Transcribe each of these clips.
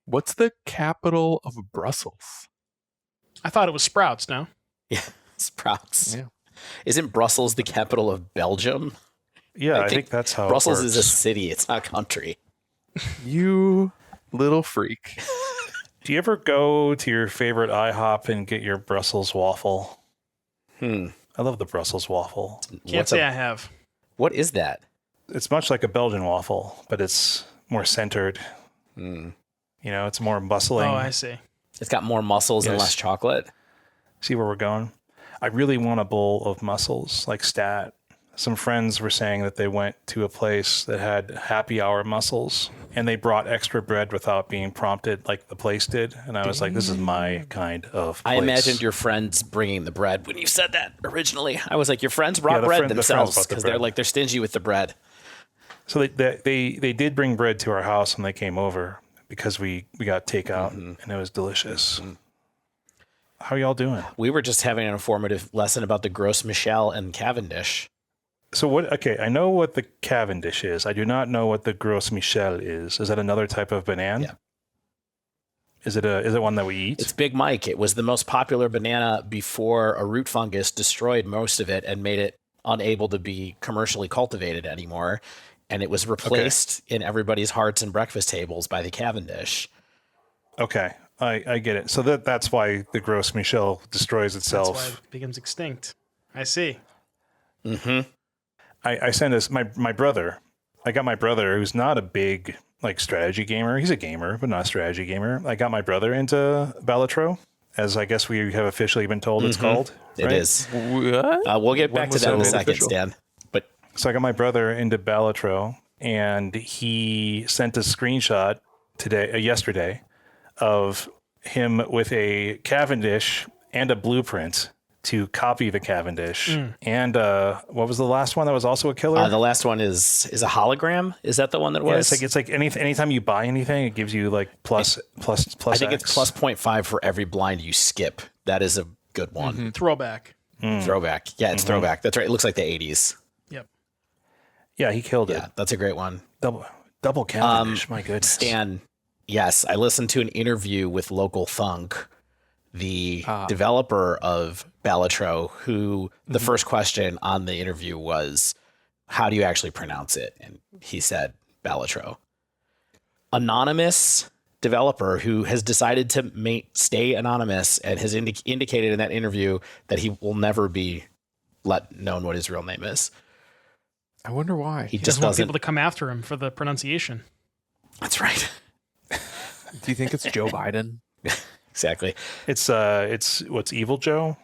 What's the capital of Brussels? I thought it was Sprouts, no? Yeah, Sprouts. Yeah. Isn't Brussels the capital of Belgium? Yeah, I think that's how Brussels it works. is a city. It's not a country. You little freak. Do you ever go to your favorite IHOP and get your Brussels waffle? I love the Brussels waffle. Can't say I have. What is that? It's much like a Belgian waffle, but it's more centered. You know, it's more bustling. Oh, I see. It's got more mussels and less chocolate. See where we're going? I really want a bowl of mussels, like stat. Some friends were saying that they went to a place that had happy hour mussels, and they brought extra bread without being prompted like the place did. And I was like, this is my kind of place. I imagined your friends bringing the bread when you said that originally. I was like, your friends brought bread the themselves friends brought the because bread. they're stingy with the bread. So they did bring bread to our house when they came over because we got takeout and it was delicious. How are y'all doing? We were just having an informative lesson about the Gros Michel and Cavendish. So what? Okay, I know what the Cavendish is. I do not know what the Gros Michel is. Is that another type of banana? Yeah. Is it one that we eat? It's Big Mike. It was the most popular banana before a root fungus destroyed most of it and made it unable to be commercially cultivated anymore. And it was replaced in everybody's hearts and breakfast tables by the Cavendish. Okay, I get it. So that's why the Gros Michel destroys itself. That's why it becomes extinct. I see. I sent us my brother. I got my brother, who's not a big like strategy gamer. He's a gamer, but not a strategy gamer. I got my brother into Balatro, as I guess we have officially been told it's called. It right? is. What? We'll get back to that in a second, official? Stan. But So I got my brother into Balatro, and he sent a screenshot yesterday, of him with a Cavendish and a blueprint to copy the Cavendish. And what was the last one that was also a killer? the last one is a hologram. Is that the one that Yeah, was? it's like anytime you buy anything, it gives you like plus. I think X. it's plus 0.5 for every blind you skip. That is a good one. Throwback. Throwback. Yeah, it's throwback. That's right. It looks like the 80s. Yep. Yeah, he killed it. Yeah, that's a great one. Double Cavendish. My goodness. Stan, yes, I listened to an interview with Local Thunk, the developer of Balatro, who the first question on the interview was, how do you actually pronounce it? And he said Balatro. Anonymous developer who has decided to stay anonymous and has indicated in that interview that he will never be known what his real name is. I wonder why. He He just doesn't want doesn't. people to come after him for the pronunciation. That's right. Do you think it's Joe Biden? Exactly. It's what's Evil Joe?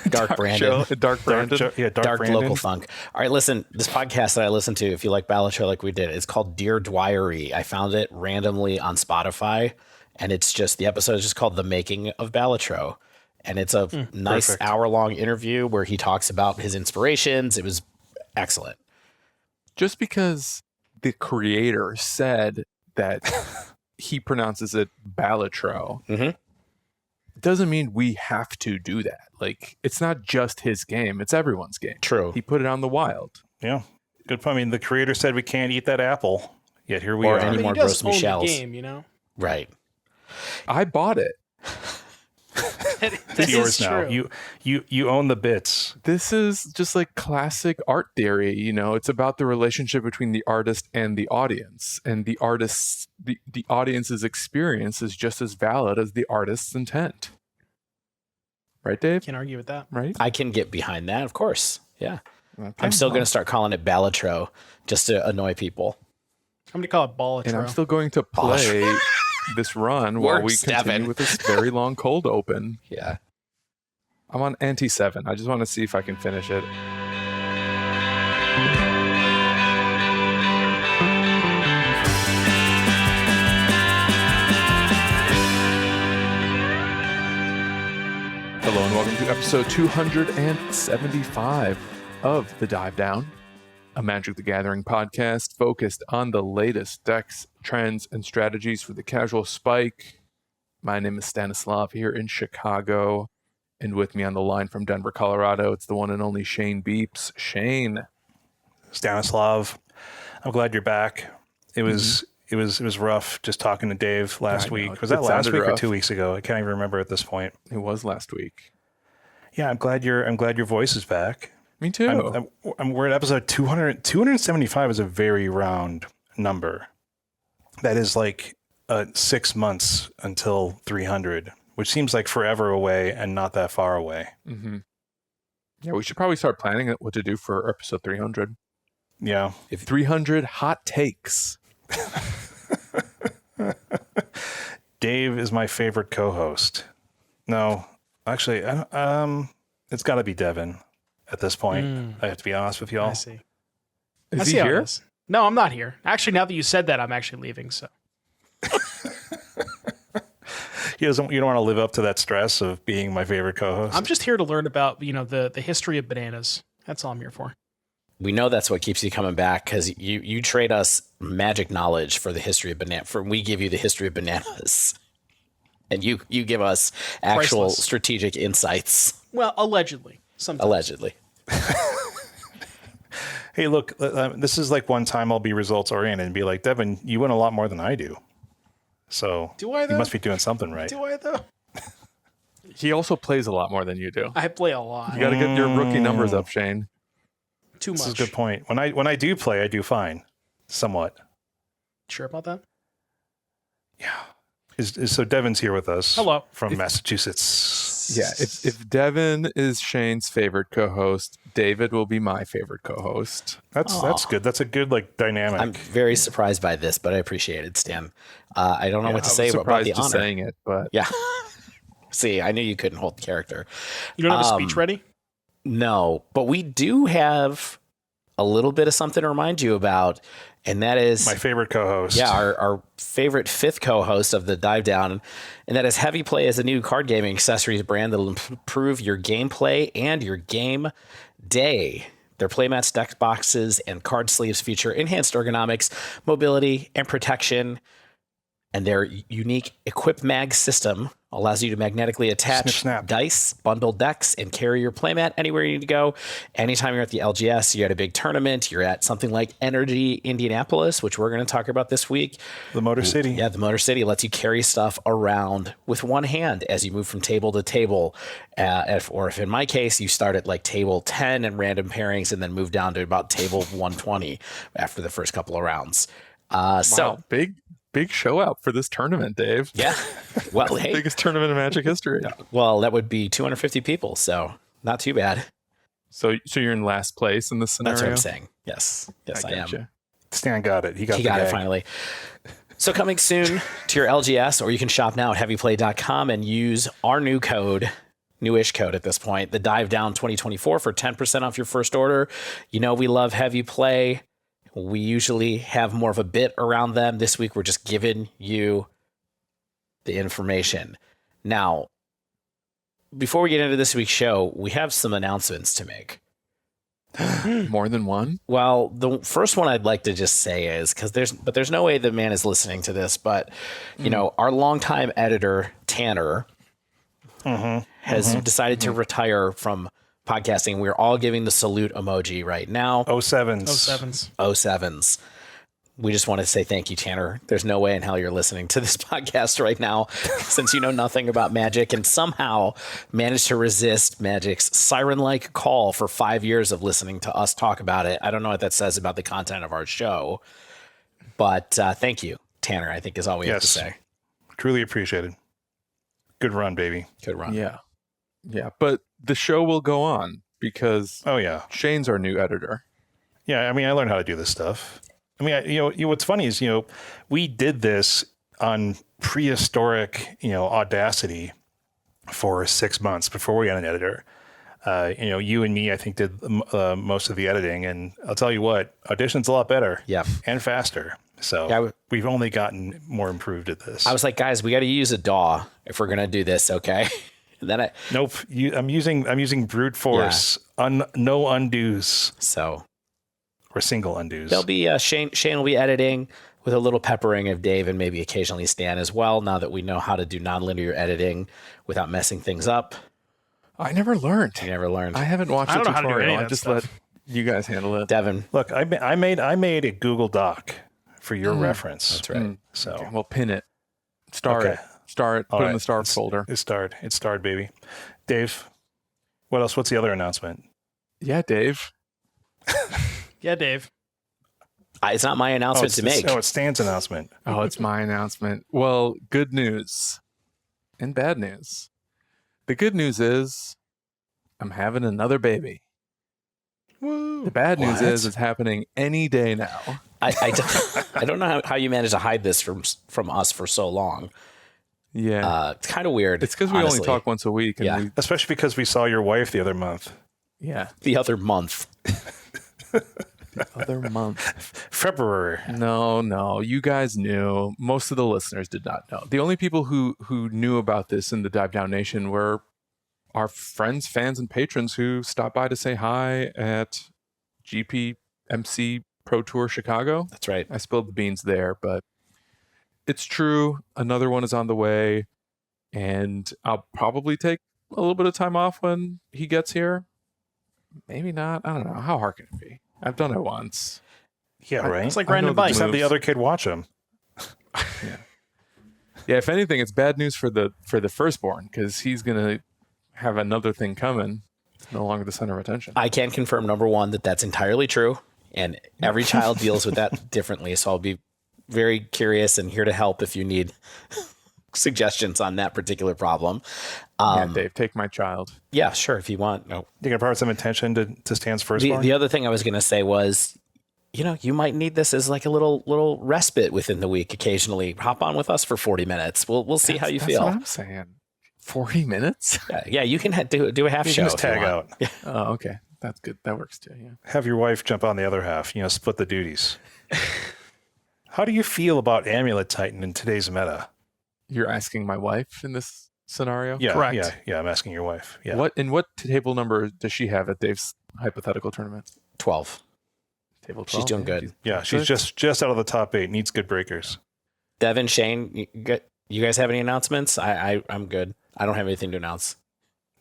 Dark Brandon. Dark Brandon. Dark Brandon. Local Funk. All right, listen, this podcast that I listened to, if you like Balatro like we did, it's called Dear Dwyery. I found it randomly on Spotify, and it's just, the episode is just called The Making of Balatro. And it's a nice perfect. hour-long interview where he talks about his inspirations. It was excellent. Just because the creator said that he pronounces it Balatro, doesn't mean we have to do that. Like, it's not just his game, it's everyone's game. True. He put it on the wild. Yeah. Good point. I mean, the creator said we can't eat that apple, yet here we Or are. any But more he does Gros own the Michels. game, you know? Right. I bought it. It's yours now. You own the bits. This is just like classic art theory, you know. It's about the relationship between the artist and the audience, and the audience's experience is just as valid as the artist's intent. Right, Dave? Can't argue with that. Right? I can get behind that, of course. Yeah. Okay. I'm still going to start calling it Balatro just to annoy people. I'm going to call it Balatro. And I'm still going to play this run while we Works, continue Devin. with this very long cold open. Yeah. I'm on Ante 7. I just want to see if I can finish it. Hello and welcome to episode 275 of The Dive Down, a Magic the Gathering podcast focused on the latest decks, trends, and strategies for the casual spike. My name is Stanislav here in Chicago, and with me on the line from Denver, Colorado, it's the one and only Shane Beeps. Shane. Stanislav, I'm glad you're back. It was It was rough just talking to Dave last week. Was that last week or 2 weeks ago? I can't even remember at this point. It was last week. Yeah, I'm glad your voice is back. Me too. We're at episode 200. 275 is a very round number. That is like 6 months until 300, which seems like forever away and not that far away. Mm-hmm. Yeah, we should probably start planning what to do for episode 300. Yeah. 300 hot takes. Dave is my favorite co-host. No, actually, it's got to be Devin at this point. I have to be honest with y'all. I see. Is he here? No, I'm not here. Actually, now that you said that, I'm actually leaving. So You don't want to live up to that stress of being my favorite co-host. I'm just here to learn about the history of bananas. That's all I'm here for. We know that's what keeps you coming back because you trade us magic knowledge for the history of banana. We give you the history of bananas, and you give us actual Priceless. strategic insights. Well, allegedly. Sometimes. Allegedly. Hey, look, this is like one time I'll be results oriented and be like, Devin, you win a lot more than I do. So Do I, though? You must be doing something right. Do I, though? He also plays a lot more than you do. I play a lot. You got to get your rookie numbers up, Shane. Too much. This is a good point. When I do play, I do fine, somewhat. Sure about that? Yeah. So Devin's here with us. Hello. From Massachusetts. Yeah, if Devin is Shane's favorite co-host, David will be my favorite co-host. That's good. That's a good dynamic. I'm very surprised by this, but I appreciate it, Stan. I don't know what to say about the honor. Saying it, but Yeah. See, I knew you couldn't hold the character. You don't have a speech ready? No, but we do have a little bit of something to remind you about, and that is my favorite co-host. Yeah, our favorite fifth co-host of the Dive Down, and that is Heavy Play is a new card gaming accessories brand that will improve your gameplay and your game day. Their playmats, deck boxes, and card sleeves feature enhanced ergonomics, mobility, and protection. And their unique Equip Mag system allows you to magnetically attach dice, bundle decks, and carry your playmat anywhere you need to go. Anytime you're at the LGS, you're at a big tournament, you're at something like NRG Indianapolis, which we're going to talk about this week. The Motor City. Yeah, the Motor City lets you carry stuff around with one hand as you move from table to table. Or if in my case, you start at like table 10 and random pairings and then move down to about table 120 after the first couple of rounds. So big show out for this tournament, Dave. Yeah. Well, hey. Biggest tournament in Magic history. Well, that would be 250 people, so not too bad. So you're in last place in this scenario? That's what I'm saying. Yes, I am. Stan got it. He got it finally. So coming soon to your LGS, or you can shop now at heavyplay.com and use our new code, newish code at this point, the Dive Down 2024 for 10% off your first order. You know we love Heavy Play. We usually have more of a bit around them. This week, we're just giving you the information. Now, before we get into this week's show, we have some announcements to make. More than one? Well, the first one I'd like to just say is, there's no way the man is listening to this, but, our longtime editor, Tanner, has decided to retire from podcasting. We're all giving the salute emoji right now. 07s. We just want to say thank you, Tanner. There's no way in hell you're listening to this podcast right now since you know nothing about Magic and somehow managed to resist Magic's siren-like call for 5 years of listening to us talk about it. I don't know what that says about the content of our show, but thank you, Tanner, I think is all we have to say. Truly appreciated. Good run, baby. Good run. Yeah, but the show will go on because Shane's our new editor. Yeah, I mean, I learned how to do this stuff. I mean, what's funny is, we did this on prehistoric, Audacity for 6 months before we got an editor. You and me, I think, did most of the editing, and I'll tell you what, Audition's a lot better, and faster. So we've only gotten more improved at this. I was like, guys, we got to use a DAW if we're gonna do this, okay? Then nope. I'm using brute force. No undos. So, or single undos. There'll be Shane will be editing with a little peppering of Dave and maybe occasionally Stan as well. Now that we know how to do nonlinear editing without messing things up. I never learned. You never learned. I haven't watched the tutorial. I just let you guys handle it. Devin, look, I made a Google Doc for your reference. That's right. So Okay, we'll pin it. Star Okay. it. Star it. Put it in the star folder. It starred, baby. Dave, what else? What's the other announcement? Yeah, Dave. Yeah, Dave. It's not my announcement to make. It's Stan's announcement. Oh, it's my announcement. Well, good news and bad news. The good news is I'm having another baby. Woo. The bad news What? is it's happening any day now. I don't know how you managed to hide this from us for so long. Yeah. It's kind of weird. It's because we honestly. only talk once a week. And Yeah. Especially because we saw your wife the other month. Yeah. The other month. Other month. February. No. You guys knew. Most of the listeners did not know. The only people who knew about this in the Dive Down Nation were our friends, fans, and patrons who stopped by to say hi at GPMC Pro Tour Chicago. That's right. I spilled the beans there, but it's true. Another one is on the way, and I'll probably take a little bit of time off when he gets here. Maybe not. I don't know. How hard can it be? I've done it once. Yeah, right. It's like I riding know a the bike. Just have the moves. other kid watch him. Yeah, if anything, it's bad news for the firstborn because he's gonna have another thing coming. It's no longer the center of attention. I can confirm, number one, that that's entirely true. And every child deals with that differently. So I'll be very curious and here to help if you need suggestions on that particular problem. Yeah, Dave, take my child. Yeah, sure. If you want. No. You gonna provide some attention to Stan's firstborn? The other thing I was going to say was, you might need this as like a little respite within the week occasionally. Hop on with us for 40 minutes. We'll see how you That's feel. what I'm saying. 40 minutes? Yeah, you can do a half You show. can just if you tag want. out. Oh, okay. That's good. That works too. Yeah. Have your wife jump on the other half. Split the duties. How do you feel about Amulet Titan in today's meta? You're asking my wife in this scenario? Yeah, Correct. Yeah. I'm asking your wife. Yeah. What table number does she have at Dave's hypothetical tournament? 12. Table 12. She's doing yeah. good. Yeah, she's just out of the top 8. Needs good breakers. Devin, Shane, you guys have any announcements? I'm good. I don't have anything to announce.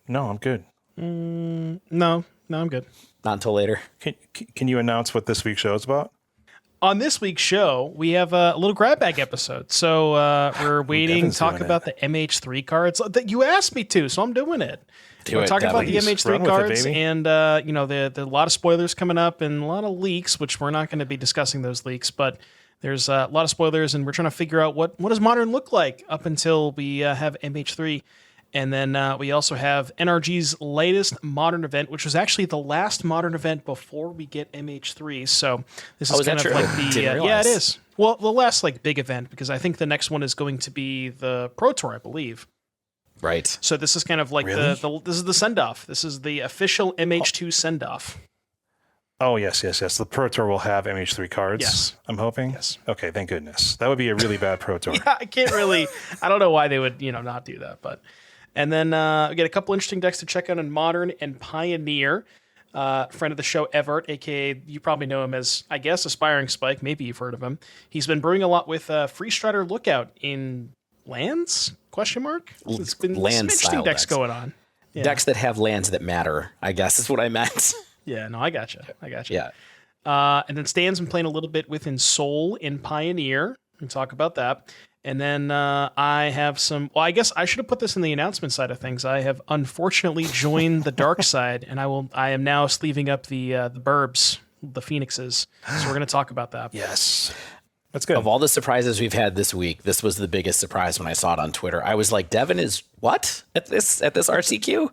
No, I'm good. No, I'm good. Not until later. Can you announce what this week's show is about? On this week's show, we have a little grab bag episode. So we're waiting to Devin's talk doing about the MH3 cards. You asked me to, so I'm doing it. We're talking about the Devin. MH3 Run with it, cards, baby. and the lot of spoilers coming up and a lot of leaks, which we're not going to be discussing those leaks, but there's a lot of spoilers, and we're trying to figure out what does Modern look like up until we have MH3. And then we also have NRG's latest Modern event, which was actually the last Modern event before we get MH3. So this is is that kind of true? like the Didn't yeah, realize. it is. Well, the last big event, because I think the next one is going to be the Pro Tour, I believe. Right. So this is kind of like Really? this is the send off. This is the official MH2 send off. Oh, yes. The Pro Tour will have MH3 cards. Yes. I'm hoping. Yes. Okay, thank goodness. That would be a really bad Pro Tour. Yeah, I can't really. I don't know why they would not do that, but. And then we get a couple interesting decks to check out in Modern and Pioneer. Friend of the show, Everett, aka you probably know him as, I guess, Aspiring Spike. Maybe you've heard of him. He's been brewing a lot with Freestrider Lookout in lands? Question mark. It's been some Land interesting style decks decks. going on. Yeah. Decks that have lands that matter, I guess is what I meant. Yeah, no, I gotcha. Yeah. And then Stan's been playing a little bit with Ensoul in Pioneer. We'll talk about that. And then I have some. Well, I guess I should have put this in the announcement side of things. I have unfortunately joined the dark side, and I am now sleeving up the burbs, the Phoenixes. So we're going to talk about that. Yes. That's good. Of all the surprises we've had this week, this was the biggest surprise when I saw it on Twitter. I was like, Devin is what at this RCQ?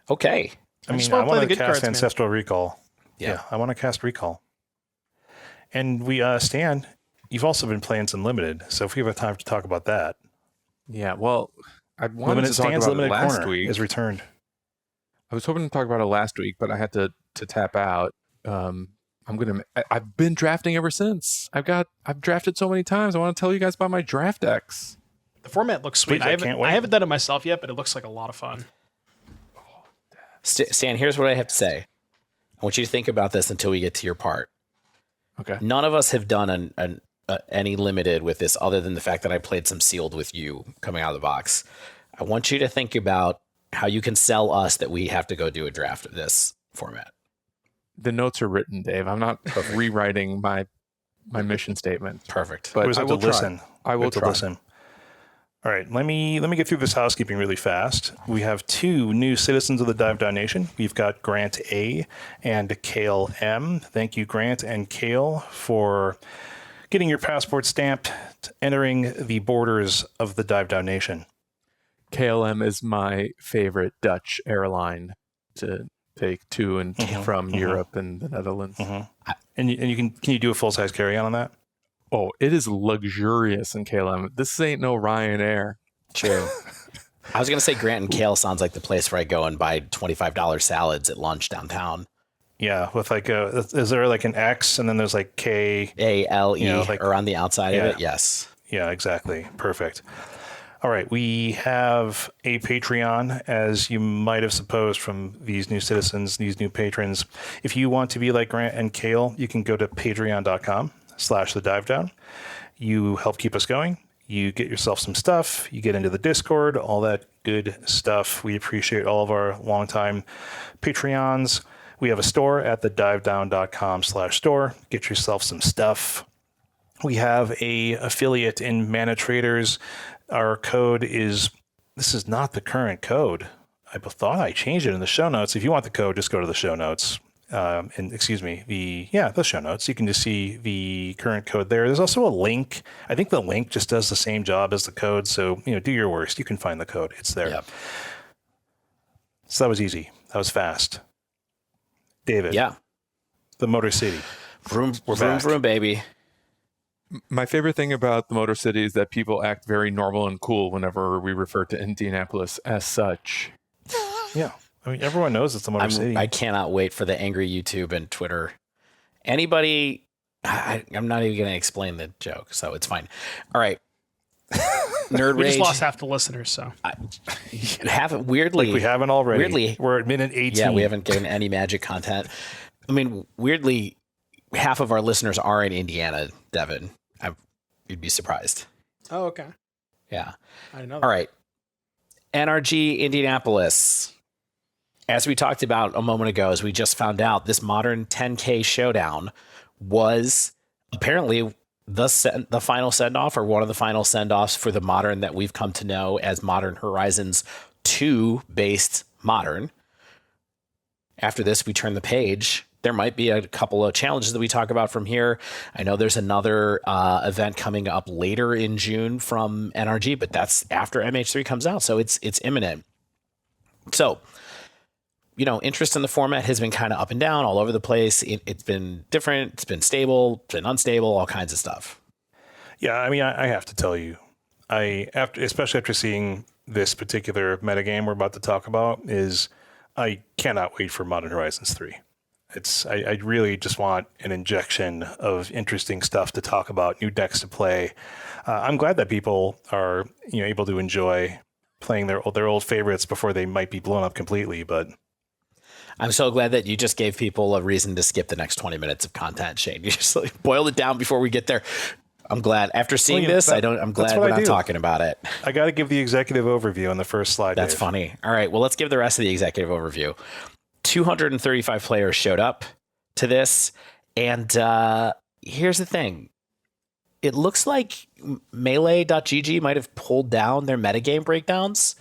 Okay. I just mean, I wanna play want the to good cast cards, man. Ancestral Recall. Yeah. I want to cast Recall. And we, Stan, you've also been playing some Limited, so if we have time to talk about that. Yeah, well, I wanted Limited to talk Stan's about it Limited last Corner week. is returned. I was hoping to talk about it last week, but I had to tap out. I've been drafting ever since. I've drafted so many times. I want to tell you guys about my draft decks. The format looks sweet. Please, I can't wait. I haven't done it myself yet, but it looks like a lot of fun. Stan, here's what I have to say. I want you to think about this until we get to your part. Okay. None of us have done any limited with this other than the fact that I played some sealed with you coming out of the box. I want you to think about how you can sell us that we have to go do a draft of this format. The notes are written, Dave. I'm not rewriting my mission statement. Perfect. But always I have will to listen. I will try. Listen. All right, let me get through this housekeeping really fast. We have 2 new citizens of the Dive Down Nation. We've got Grant A and Kale M. Thank you, Grant and Kale, for getting your passport stamped, entering the borders of the Dive Down Nation. KLM is my favorite Dutch airline to take to and from Europe and the Netherlands. And you can you do a full size carry on that? Oh, it is luxurious in KLM. This ain't no Ryanair. True. I was going to say Grant and Kale sounds like the place where I go and buy $25 salads at lunch downtown. Yeah, with like is there like an X and then there's like K A-L-E like, or on the outside of it? Yes. Yeah, exactly. Perfect. All right, we have a Patreon, as you might have supposed from these new citizens, these new patrons. If you want to be like Grant and Kale, you can go to patreon.com/thedivedown. You help keep us going. You get yourself some stuff. You get into the Discord, all that good stuff. We appreciate all of our longtime Patreons. We have a store at thedivedown.com/store. Get yourself some stuff. We have a affiliate in Mana Traders. Our code is, this is not the current code. I thought I changed it in the show notes. If you want the code, just go to the show notes. The show notes. You can just see the current code there. There's also a link. I think the link just does the same job as the code. So, do your worst. You can find the code. It's there. Yep. So that was easy. That was fast. David. Yeah. The Motor City. Vroom, We're vroom, back. vroom, baby. My favorite thing about the Motor City is that people act very normal and cool whenever we refer to Indianapolis as such. Yeah. I mean, everyone knows it's the Motor City. I cannot wait for the angry YouTube and Twitter. Anybody, I'm not even going to explain the joke, so it's fine. All right. Nerd We Rage. just lost half the listeners, so. Weirdly. Like we haven't already. Weirdly. We're at minute 18. Yeah, we haven't given any magic content. I mean, weirdly, half of our listeners are in Indiana, Devin. You'd be surprised. Oh, okay. Yeah. I didn't know that. All right. NRG Indianapolis. As we talked about a moment ago, as we just found out, this modern 10K showdown was apparently the final send-off, or one of the final send-offs for the modern that we've come to know as Modern Horizons 2 based modern. After this, we turn the page. There might be a couple of challenges that we talk about from here. I know there's another event coming up later in June from NRG, but that's after MH3 comes out, so it's imminent. So, interest in the format has been kind of up and down, all over the place. It's been different. It's been stable, it's been unstable, all kinds of stuff. Yeah, I mean, I have to tell you, especially after seeing this particular metagame we're about to talk about, I cannot wait for Modern Horizons 3. I really just want an injection of interesting stuff to talk about, new decks to play. I'm glad that people are able to enjoy playing their old favorites before they might be blown up completely. But I'm so glad that you just gave people a reason to skip the next 20 minutes of content, Shane. You just boiled it down before we get there. I'm glad. After seeing this, I'm glad we're not talking about it. I got to give the executive overview on the first slide. That's Dave. funny. All right. Well, let's give the rest of the executive overview. 235 players showed up to this. And here's the thing. It looks like Melee.gg might have pulled down their metagame breakdowns.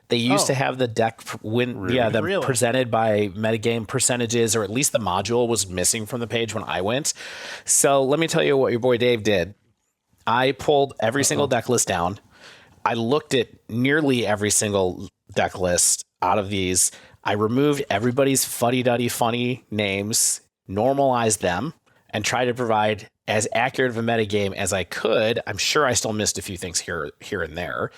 They used to have the deck presented by metagame percentages, or at least the module was missing from the page when I went. So let me tell you what your boy Dave did. I pulled every single deck list down. I looked at nearly every single deck list out of these. I removed everybody's fuddy-duddy funny names, normalized them, and tried to provide as accurate of a metagame as I could. I'm sure I still missed a few things here and there.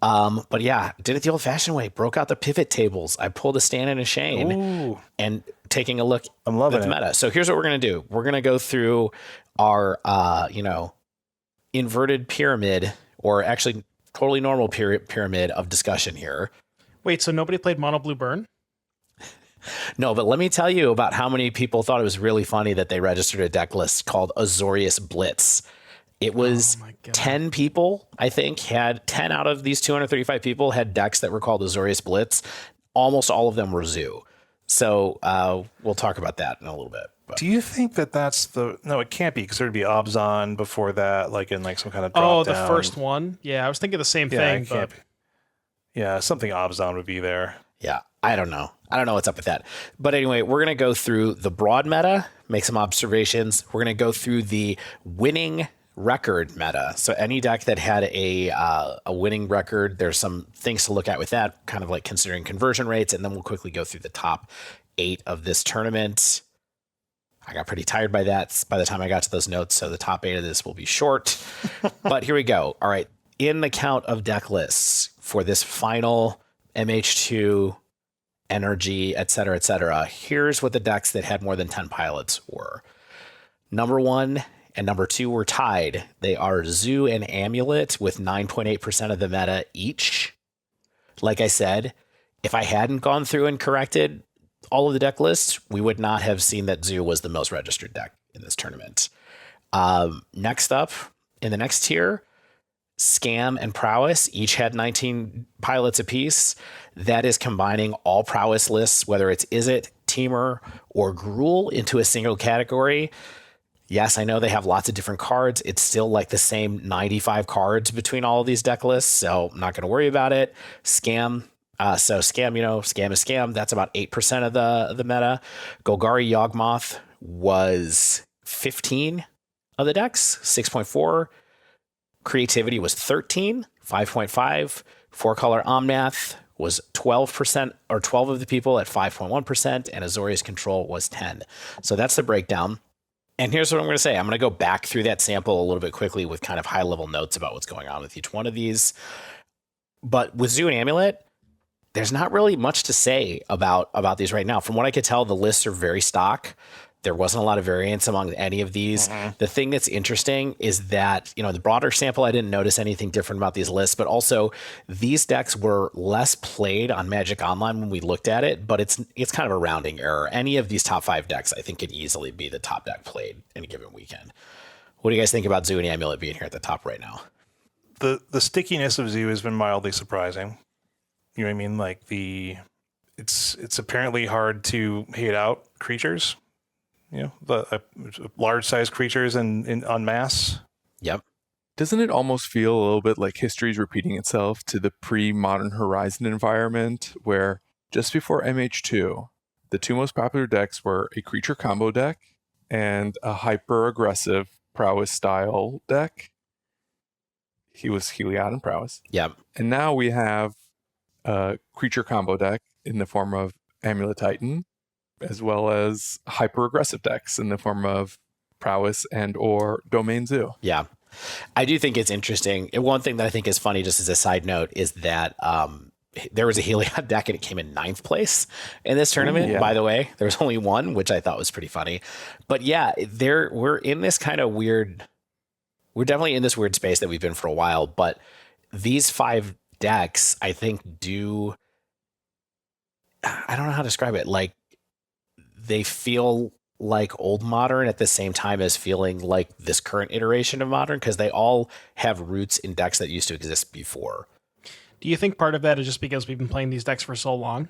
But yeah, did it the old-fashioned way. Broke out the pivot tables. I pulled a Stan and a Shane and taking a look at the meta. So here's what we're going to do. We're going to go through our, inverted pyramid, or actually totally normal pyramid of discussion here. Wait, so nobody played Mono Blue Burn? No, but let me tell you about how many people thought it was really funny that they registered a deck list called Azorius Blitz. It was 10 people, I think, had 10 out of these 235 people had decks that were called Azorius Blitz. Almost all of them were Zoo. So we'll talk about that in a little bit. Do you think that that's the... No, it can't be, because there'd be Obzon before that, like in like some kind of Oh, drop-down. the first one? Yeah, I was thinking the same Yeah, thing. it can't But be. Yeah, something Obzon would be there. Yeah, I don't know. I don't know what's up with that. But anyway, we're going to go through the broad meta, make some observations. We're going to go through the winning record meta. So any deck that had a winning record, there's some things to look at with that, kind of like considering conversion rates. And then we'll quickly go through the top 8 of this tournament. I got pretty tired by that by the time I got to those notes, so the top 8 of this will be short. But here we go. All right. In the count of deck lists for this final MH2, NRG, et cetera, here's what the decks that had more than 10 pilots were. Number 1 and number 2 were tied. They are Zoo and Amulet with 9.8% of the meta each. Like I said, if I hadn't gone through and corrected all of the deck lists, we would not have seen that Zoo was the most registered deck in this tournament. Next up, in the next tier, Scam and Prowess each had 19 pilots apiece. That is combining all Prowess lists, whether it's Izzet, Teamer, or Gruul, into a single category. Yes, I know they have lots of different cards. It's still like the same 95 cards between all of these deck lists, so I'm not going to worry about it. Scam. So Scam, Scam is Scam. That's about 8% of the meta. Golgari Yawgmoth was 15 of the decks, 6.4. Creativity was 13, 5.5. Four-color Omnath was 12%, or 12 of the people at 5.1%, and Azorius Control was 10. So that's the breakdown. And here's what I'm going to say. I'm going to go back through that sample a little bit quickly with kind of high-level notes about what's going on with each one of these. But with Zoo and Amulet, there's not really much to say about these right now. From what I could tell, the lists are very stock. There wasn't a lot of variance among any of these. Mm-hmm. The thing that's interesting is that, the broader sample, I didn't notice anything different about these lists, but also these decks were less played on Magic Online when we looked at it, but it's kind of a rounding error. Any of these top 5 decks, I think, could easily be the top deck played any given weekend. What do you guys think about Zoo and Amulet being here at the top right now? The stickiness of Zoo has been mildly surprising. You know what I mean? Like it's apparently hard to hate out creatures. The large-sized creatures in en masse. Yep. Doesn't it almost feel a little bit like history's repeating itself to the pre-Modern Horizon environment, where just before MH2, the 2 most popular decks were a creature combo deck and a hyper-aggressive Prowess-style deck? He was Heliod and Prowess. Yep. And now we have a creature combo deck in the form of Amulet Titan, as well as hyper-aggressive decks in the form of Prowess and or Domain Zoo. Yeah. I do think it's interesting. And one thing that I think is funny, just as a side note, is that there was a Heliod deck and it came in 9th place in this tournament. Yeah. By the way, there was only one, which I thought was pretty funny. But yeah, we're in this kind of weird... We're definitely in this weird space that we've been for a while. But these 5 decks, I think, I don't know how to describe it. Like, they feel like old Modern at the same time as feeling like this current iteration of Modern, because they all have roots in decks that used to exist before. do you think part of that is just because we've been playing these decks for so long?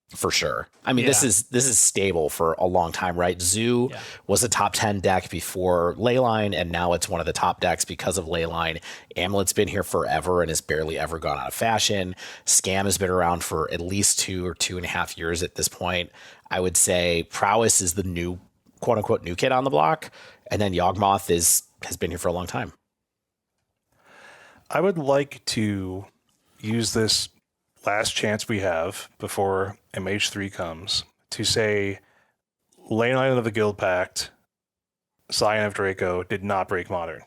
For sure. I mean, this is stable for a long time, right? Zoo was a top 10 deck before Leyline, and now it's one of the top decks because of Leyline. Amulet's been here forever and has barely ever gone out of fashion. Scam has been around for at least 2 or 2.5 years at this point. I would say Prowess is the new, quote unquote, new kid on the block, and then Yawgmoth has been here for a long time. I would like to use this last chance we have before MH3 comes to say Leyline of the Guild Pact, Scion of Draco did not break Modern.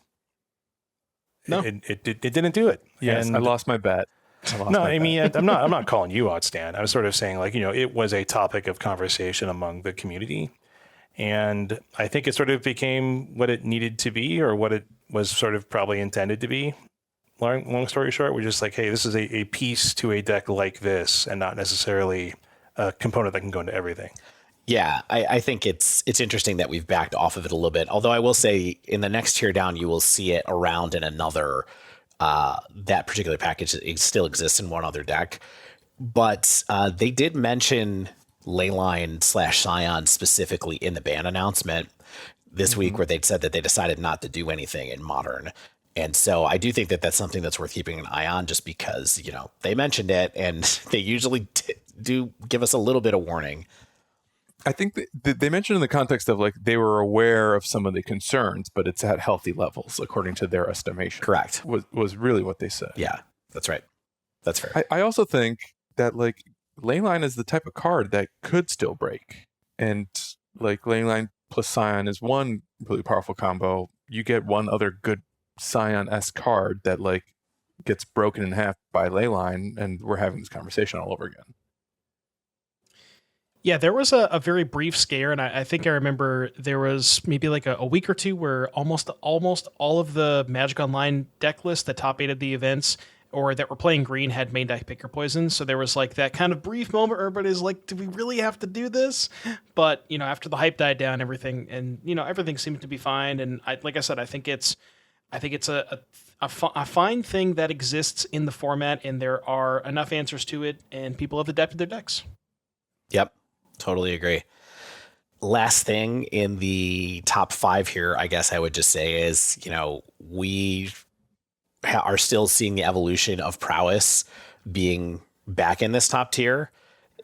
No. It didn't do it. Yes, And I lost my bet. I'm not calling you out, Stan. I was sort of saying, like, it was a topic of conversation among the community. And I think it sort of became what it needed to be, or what it was sort of probably intended to be. Long story short, we're just like, hey, this is a piece to a deck like this, and not necessarily a component that can go into everything. Yeah, I think it's interesting that we've backed off of it a little bit. Although I will say, in the next tier down, you will see it around in another. That particular package still exists in one other deck, but they did mention Leyline / Scion specifically in the ban announcement this week, where they'd said that they decided not to do anything in Modern. And so I do think that that's something that's worth keeping an eye on, just because, they mentioned it, and they usually do give us a little bit of warning. I think they mentioned in the context of like they were aware of some of the concerns, but it's at healthy levels according to their estimation. Correct. Was really what they said. Yeah, that's right. That's fair. I also think that like Leyline is the type of card that could still break, and like Leyline plus Scion is one really powerful combo. You get one other good Scion-esque card that like gets broken in half by Leyline, and we're having this conversation all over again. Yeah, there was a very brief scare, and I think I remember there was maybe like a week or two where almost all of the Magic Online deck lists that top 8 the events or that were playing green had main deck Pick Your Poison. So there was like that kind of brief moment where everybody's like, do we really have to do this? But, after the hype died down, everything seemed to be fine. And like I said, I think it's a fine thing that exists in the format, and there are enough answers to it, and people have adapted their decks. Yep. Totally agree. Last thing in the top 5 here, I guess I would just say is, we are still seeing the evolution of prowess being back in this top tier.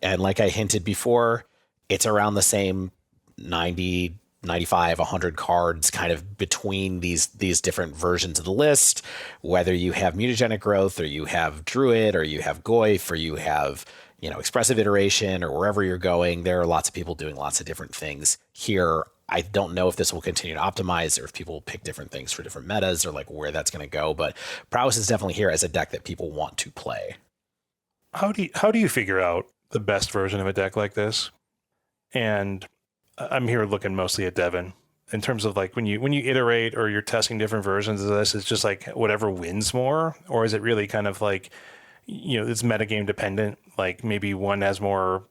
And like I hinted before, it's around the same 90, 95, 100 cards kind of between these different versions of the list, whether you have mutagenic growth or you have druid or you have goyf or you have expressive iteration, or wherever you're going. There are lots of people doing lots of different things here. I don't know if this will continue to optimize, or if people will pick different things for different metas, or like where that's going to go. But prowess is definitely here as a deck that people want to play. How do you figure out the best version of a deck like this? And I'm here looking mostly at Devin in terms of like when you iterate or you're testing different versions of this. It's just like whatever wins more, or is it really kind of like, it's metagame dependent? Like maybe one has more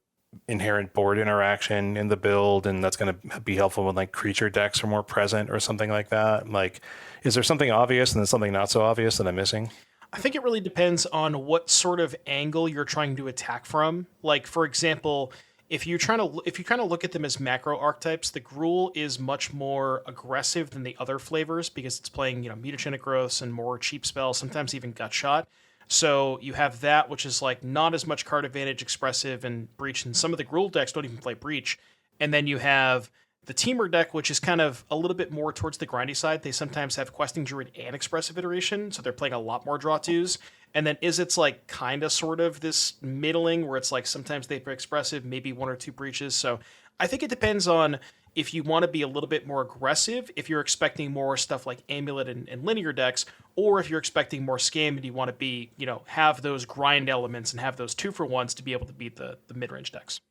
inherent board interaction in the build, and that's going to be helpful when like creature decks are more present or something like that. Like, is there something obvious and then something not so obvious that I'm missing? I think it really depends on what sort of angle you're trying to attack from. Like, for example, if you kind of look at them as macro archetypes, the Gruul is much more aggressive than the other flavors because it's playing, mutagenic growths and more cheap spells, sometimes even gut shot. So you have that, which is like not as much card advantage, expressive, and breach. And some of the Gruul decks don't even play breach. And then you have the Teamer deck, which is kind of a little bit more towards the grindy side. They sometimes have Questing Druid and expressive iteration, so they're playing a lot more draw twos. And then Izzet's like kind of sort of this middling where it's like sometimes they play expressive, maybe 1 or 2 breaches. So I think it depends on if you want to be a little bit more aggressive, if you're expecting more stuff like Amulet and linear decks, or if you're expecting more scam and you want to be, have those grind elements and have those 2-for-1s to be able to beat the mid-range decks.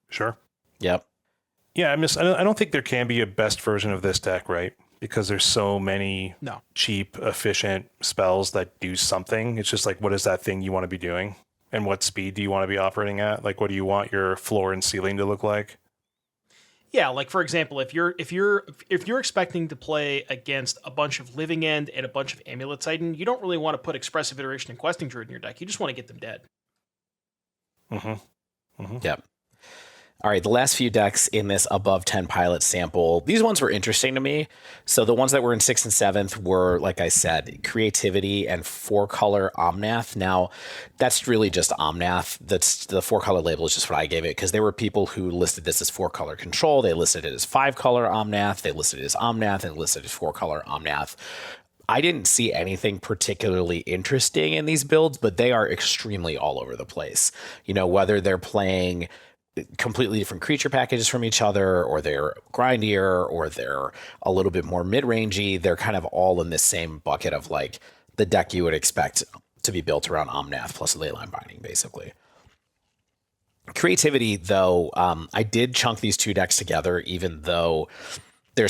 Sure. Yep. Yeah, I don't think there can be a best version of this deck, right? Because there's so many cheap, efficient spells that do something. It's just like, what is that thing you want to be doing? And what speed do you want to be operating at? Like, what do you want your floor and ceiling to look like? Yeah, like for example, if you're expecting to play against a bunch of Living End and a bunch of Amulet Titan, you don't really want to put expressive iteration and Questing Druid in your deck. You just want to get them dead. Yep. All right, the last few decks in this above 10 pilot sample, these ones were interesting to me. So the ones that were in 6th and 7th were, like I said, Creativity and 4-color Omnath. Now, that's really just Omnath. That's the 4-color label is just what I gave it, because there were people who listed this as 4-color Control. They listed it as 5-color Omnath. They listed it as Omnath and listed it as 4-color Omnath. I didn't see anything particularly interesting in these builds, but they are extremely all over the place. Whether they're playing completely different creature packages from each other, or they're grindier, or they're a little bit more mid-rangey, they're kind of all in this same bucket of like the deck you would expect to be built around Omnath plus Leyline Binding, basically. Creativity, though, I did chunk these 2 decks together, even though there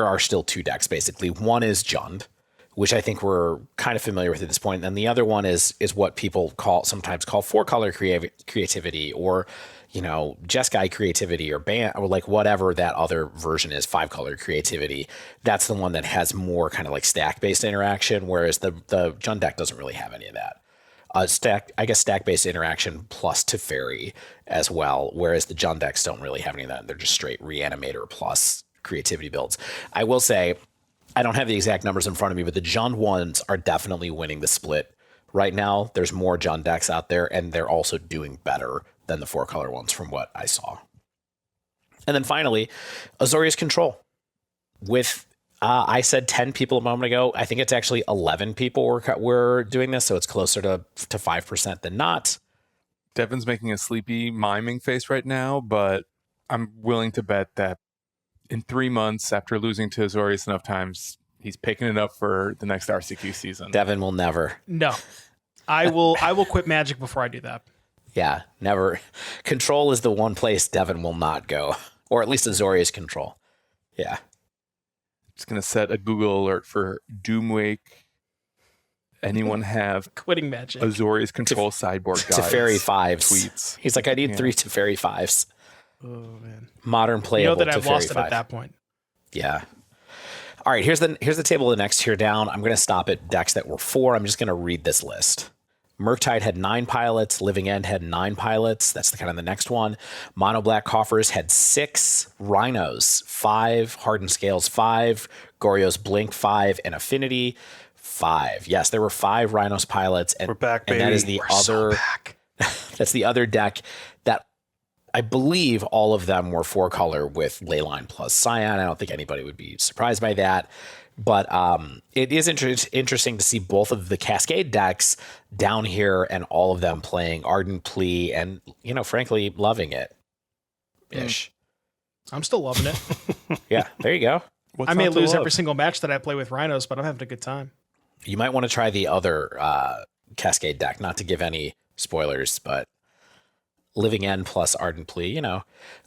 are still 2 decks, basically. One is Jund, which I think we're kind of familiar with at this point, and the other one is what people sometimes call 4-color creativity, or Jeskai creativity, or band, or like whatever that other version is, 5-color creativity. That's the one that has more kind of like stack based interaction, whereas the Jund deck doesn't really have any of that. stack-based interaction plus Teferi as well, whereas the Jund decks don't really have any of that. They're just straight Reanimator plus creativity builds. I will say, I don't have the exact numbers in front of me, but the Jund ones are definitely winning the split right now. There's more Jund decks out there, and they're also doing better than the 4-color ones from what I saw. And then finally, Azorius Control. With, I said 10 people a moment ago. I think it's actually 11 people were doing this, so it's closer to 5% than not. Devin's making a sleepy miming face right now, but I'm willing to bet that in 3 months, after losing to Azorius enough times, he's picking it up for the next RCQ season. Devin will never. No. I will quit Magic before I do that. Yeah, never. Control is the one place Devin will not go, or at least Azorius Control. Yeah. Just going to set a Google alert for Doomwake. Anyone have quitting Magic? Azorius Control sideboard guides? Teferi 5s. Tweets. He's like, I need 3 Teferi 5s. Oh, man. Modern playable You know that I've Teferi lost 5. it at that point. Yeah. All right, here's the table of the next tier down. I'm going to stop at decks that were 4. I'm just going to read this list. Murktide had 9 pilots. Living End had 9 pilots. That's the kind of the next one. Mono Black Coffers had 6. Rhinos, 5. Hardened Scales, 5. Goryo's Blink, 5. And Affinity, 5. Yes, there were 5 Rhinos pilots. And, We're back, baby. And that is the We're so back. that's the other deck that I believe all of them were 4-color with Leyline plus Scion. I don't think anybody would be surprised by that. But it is interesting to see both of the Cascade decks down here and all of them playing Ardent Plea and, frankly, loving it. Ish. I'm still loving it. Yeah, there you go. I may lose every single match that I play with Rhinos, but I'm having a good time. You might want to try the other Cascade deck, not to give any spoilers, but Living End plus Ardent Plea,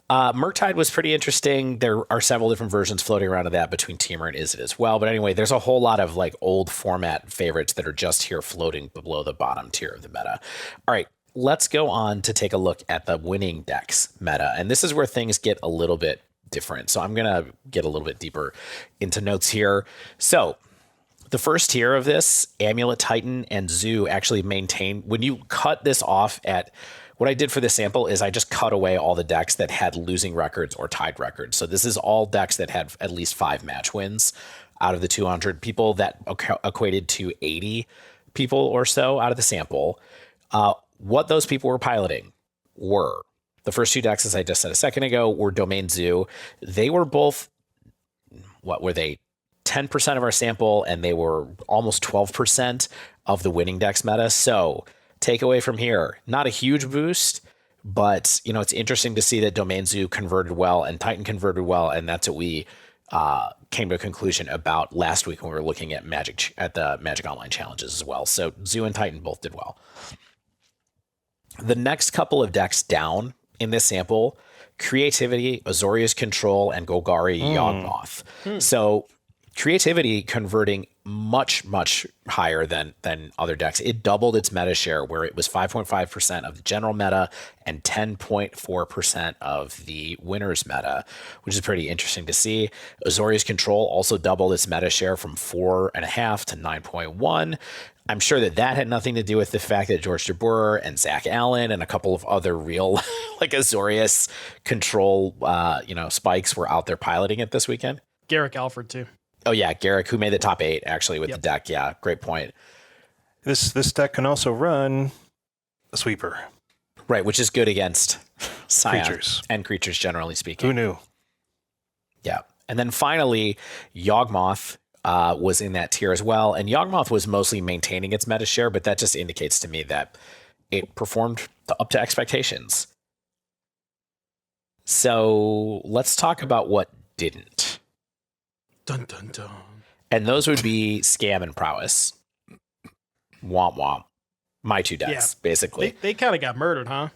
Murktide was pretty interesting. There are several different versions floating around of that between Teamer and Izzet as well. But anyway, there's a whole lot of old format favorites that are just here floating below the bottom tier of the meta. All right, let's go on to take a look at the winning decks meta. And this is where things get a little bit different. So I'm going to get a little bit deeper into notes here. So the first tier of this, Amulet Titan and Zoo actually maintain, when you cut this off at, what I did for this sample is I just cut away all the decks that had losing records or tied records. So this is all decks that had at least 5 match wins out of the 200 people. That equated to 80 people or so out of the sample. What those people were piloting were the first 2 decks, as I just said a second ago, were Domain Zoo. They were both, what were they? 10% of our sample, and they were almost 12% of the winning decks meta. So takeaway from here, not a huge boost, but it's interesting to see that Domain Zoo converted well and Titan converted well, and that's what we came to a conclusion about last week when we were looking at the Magic Online challenges as well. So Zoo and Titan both did well. The next couple of decks down in this sample, Creativity, Azorius Control, and Golgari Yawgmoth. So Creativity converting much, much higher than other decks. It doubled its meta share, where it was 5.5% of the general meta and 10.4% of the winner's meta, which is pretty interesting to see. Azorius Control also doubled its meta share from 4.5 to 9.1. I'm sure that had nothing to do with the fact that George DeBoer and Zach Allen and a couple of other real Azorius Control spikes were out there piloting it this weekend. Garrick Alfred, too. Oh, yeah, Garrick, who made the top 8, actually, with the deck. Yeah, great point. This deck can also run a sweeper. Right, which is good against Scion Creatures. and creatures, generally speaking. Who knew? Yeah. And then finally, Yawgmoth was in that tier as well. And Yawgmoth was mostly maintaining its meta share, but that just indicates to me that it performed up to expectations. So let's talk about what didn't. Dun, dun, dun. And those would be Scam and Prowess. Womp womp. My 2 decks, basically. They kind of got murdered, huh?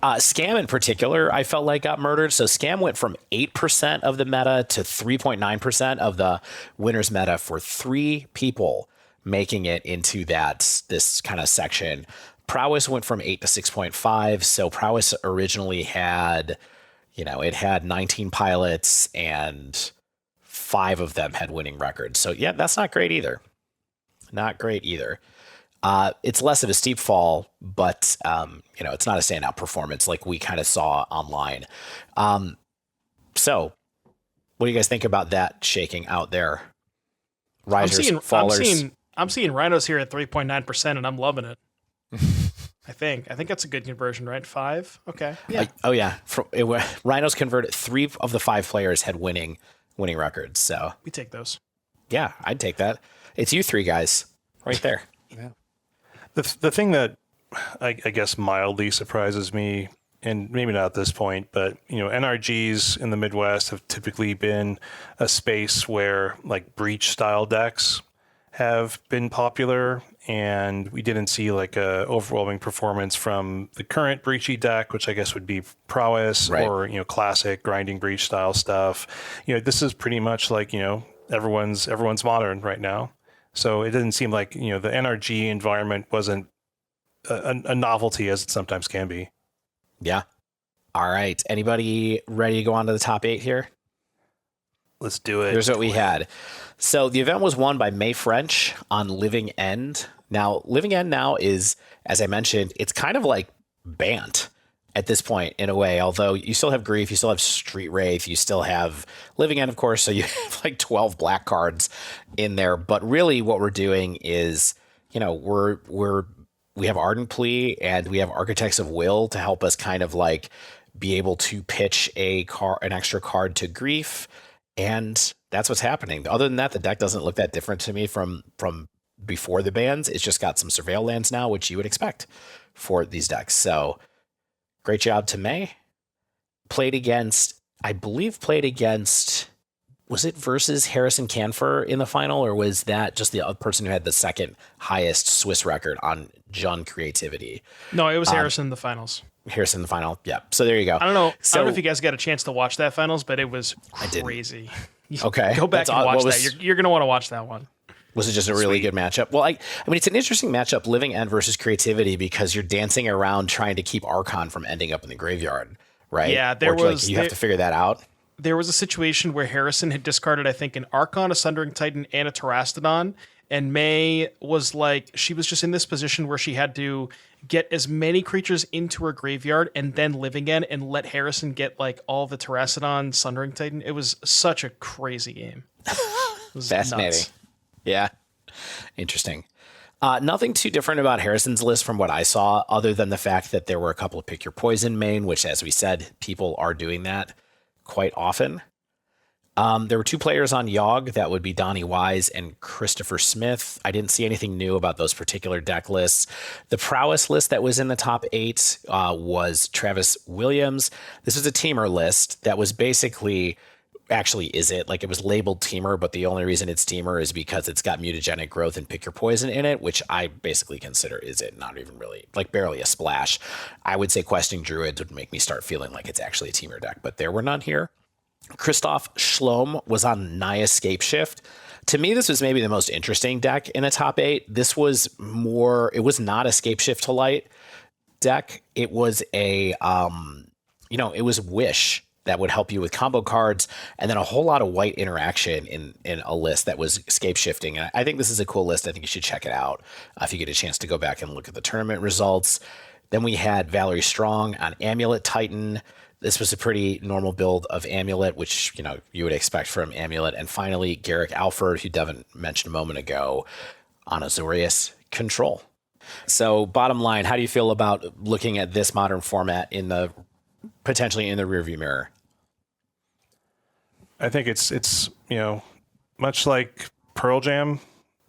Scam in particular, I felt like got murdered. So Scam went from 8% of the meta to 3.9% of the winner's meta for 3 people making it into this kind of section. Prowess went from 8 to 6.5. So Prowess originally had, it had 19 pilots and 5 of them had winning records. So yeah, that's not great either. Not great either. It's less of a steep fall, but it's not a standout performance like we kind of saw online. So what do you guys think about that shaking out there? Risers, fallers. I'm seeing rhinos here at 3.9%, and I'm loving it. I think that's a good conversion, right? 5. Okay. Yeah. Rhinos converted 3 of the 5 players had winning records. So we take those. Yeah, I'd take that. It's you 3 guys right there. Yeah. The thing that I guess mildly surprises me, and maybe not at this point, but NRGs in the Midwest have typically been a space where like breach style decks have been popular, and we didn't see like a overwhelming performance from the current breachy deck, which I guess would be prowess, right, or classic grinding breach style stuff. This is pretty much like everyone's modern right now. So it didn't seem like the NRG environment wasn't a novelty as it sometimes can be. Yeah. All right. Anybody ready to go on to the top 8 here? Let's do it. Here's what we had. So the event was won by May French on Living End. Now, Living End now is, as I mentioned, it's kind of like Bant at this point in a way, although you still have Grief, you still have Street Wraith, you still have Living End, of course, so you have like 12 black cards in there. But really what we're doing is, we have Ardent Plea and we have Architects of Will to help us kind of like be able to pitch an extra card to Grief. And that's what's happening. Other than that, the deck doesn't look that different to me from before the bans. It's just got some Surveil lands now, which you would expect for these decks. So great job to May. Played against, was it versus Harrison Canfer in the final, or was that just the other person who had the second highest Swiss record on Jun creativity? No, it was Harrison in the finals. Harrison in the final. Yeah. So there you go. I don't know if you guys got a chance to watch that finals, but it was crazy. Okay. Go back and watch that. You're going to want to watch that one. Was it just a really good matchup? Well, I mean, it's an interesting matchup, Living End versus Creativity, because you're dancing around trying to keep Archon from ending up in the graveyard, right? Yeah, you have to figure that out. There was a situation where Harrison had discarded, I think, an Archon, a Sundering Titan, and a Terastodon, and May was like, she was just in this position where she had to get as many creatures into her graveyard and then Living End and let Harrison get like all the Terastodon, Sundering Titan. It was such a crazy game. It was fascinating. Nuts. Yeah. Interesting. Nothing too different about Harrison's list from what I saw, other than the fact that there were a couple of Pick Your Poison main, which, as we said, people are doing that quite often. There were 2 players on Yogg. That would be Donnie Wise and Christopher Smith. I didn't see anything new about those particular deck lists. The Prowess list that was in the top 8 was Travis Williams. This was a teamer list that was basically, actually Izzet, like it was labeled teamer, but the only reason it's teamer is because it's got Mutagenic Growth and Pick Your Poison in it, which I basically consider Izzet not even really, like barely a splash. I would say Questing Druids would make me start feeling like it's actually a teamer deck, but there were none here. Christoph Schlom was on Naya Scapeshift. To me, this was maybe the most interesting deck in the top 8. This was it was not a Scapeshift to Light deck. It was it was Wish that would help you with combo cards, and then a whole lot of white interaction in a list that was scape shifting. And I think this is a cool list. I think you should check it out if you get a chance to go back and look at the tournament results. Then we had Valerie Strong on Amulet Titan. This was a pretty normal build of Amulet, which you would expect from Amulet. And finally, Garrick Alford, who Devin mentioned a moment ago, on Azorius Control. So bottom line, how do you feel about looking at this modern format potentially in the rearview mirror? I think it's much like Pearl Jam,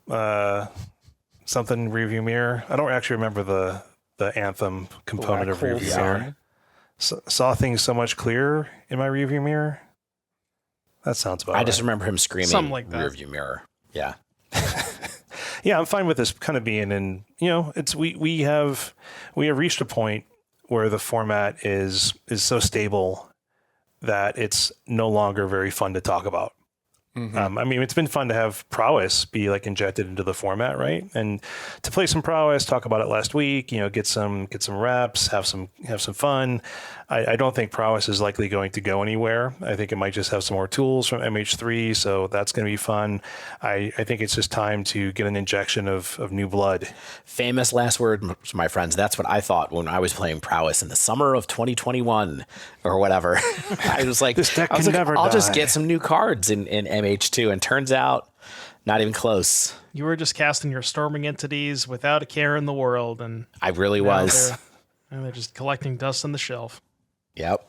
something rearview mirror. I don't actually remember the anthem component of rearview mirror. Saw things so much clearer in my rearview mirror. That sounds about right. I just remember him screaming something like that. Rearview mirror. Yeah. Yeah, I'm fine with this kind of being in, we have reached a point where the format is so stable that it's no longer very fun to talk about. I mean, it's been fun to have prowess be like injected into the format, right? And to play some prowess, talk about it last week, get some reps, have some fun. I don't think prowess is likely going to go anywhere. I think it might just have some more tools from MH3, so that's going to be fun. I think it's just time to get an injection of new blood. Famous last word, my friends. That's what I thought when I was playing prowess in the summer of 2021 or whatever. I was like, This deck can never I'll just die. get some new cards in MH2, and turns out not even close. You were just casting your storming entities without a care in the world, and I really now was. they're just collecting dust on the shelf. Yep.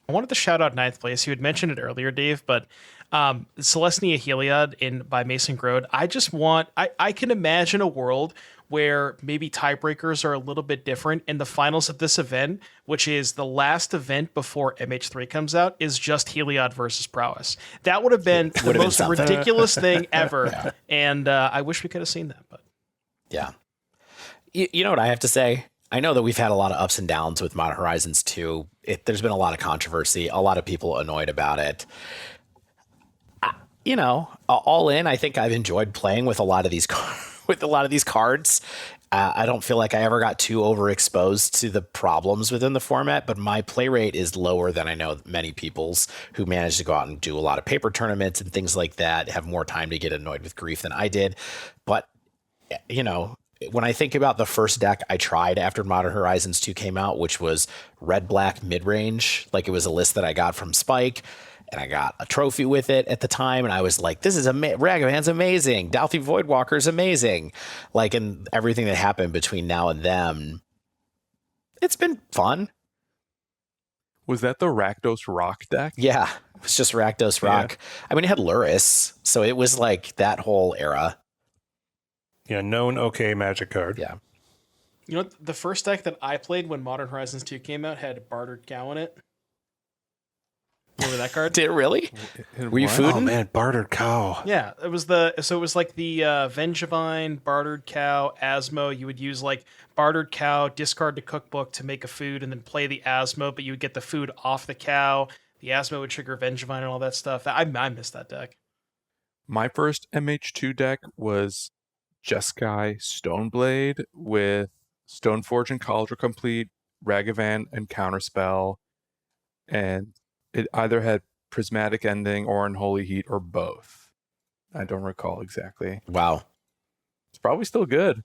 I wanted to shout out ninth place. You had mentioned it earlier, Dave, but Celestia Heliod by Mason Grode. I can imagine a world where maybe tiebreakers are a little bit different, and the finals of this event, which is the last event before MH3 comes out, is just Heliod versus Prowess. That would have been the most ridiculous thing ever, Yeah. and I wish we could have seen that. But Yeah. You know what I have to say? I know that we've had a lot of ups and downs with Modern Horizons 2. There's been a lot of controversy, a lot of people annoyed about it. All in, I think I've enjoyed playing with a lot of these cards. I don't feel like I ever got too overexposed to the problems within the format, but my play rate is lower than I know many people's who managed to go out and do a lot of paper tournaments and things like that, have more time to get annoyed with grief than I did. But, when I think about the first deck I tried after Modern Horizons 2 came out, which was red-black mid-range, like it was a list that I got from Spike, and I got a trophy with it at the time, and I was like, this is Ragavan's amazing. Douthie Voidwalker's amazing. And everything that happened between now and then, it's been fun. Was that the Rakdos Rock deck? Yeah, it was just Rakdos Rock. Yeah. I mean, it had Luris, so it was like that whole era. Yeah, known okay Magic card. Yeah. The first deck that I played when Modern Horizons 2 came out had Bartered Cow in it. Remember that card? Did it really? Were you fooding? Oh man, Bartered Cow. Yeah, it was like the Vengevine, Bartered Cow, Asmo. You would use Bartered Cow, discard the cookbook to make a food, and then play the Asmo, but you would get the food off the cow. The Asmo would trigger Vengevine and all that stuff. I missed that deck. My first MH2 deck was Jeskai Stoneblade with Stoneforge and Cauldron Complete, Ragavan and Counterspell, and it either had Prismatic Ending or Unholy Heat or both. I don't recall exactly. Wow. It's probably still good.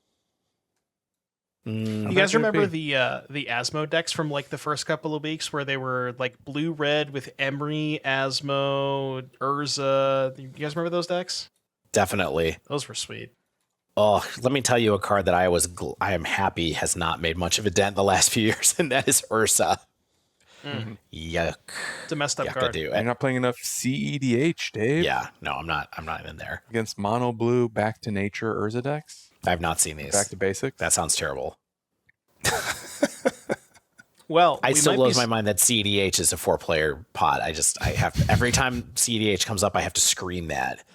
You guys remember the Asmo decks from the first couple of weeks where they were blue-red with Emery, Asmo, Urza? You guys remember those decks? Definitely. Those were sweet. Oh, let me tell you a card that I am happy has not made much of a dent the last few years, and that is Ursa. Mm-hmm. Yuck. It's a messed up card. You're not playing enough CEDH, Dave. Yeah, no, I'm not even there. Against mono blue back to nature Urza decks. I've not seen these. Back to basics. That sounds terrible. Well, it still blows my mind that CEDH is a 4-player pod. I have every time CEDH comes up, I have to scream that.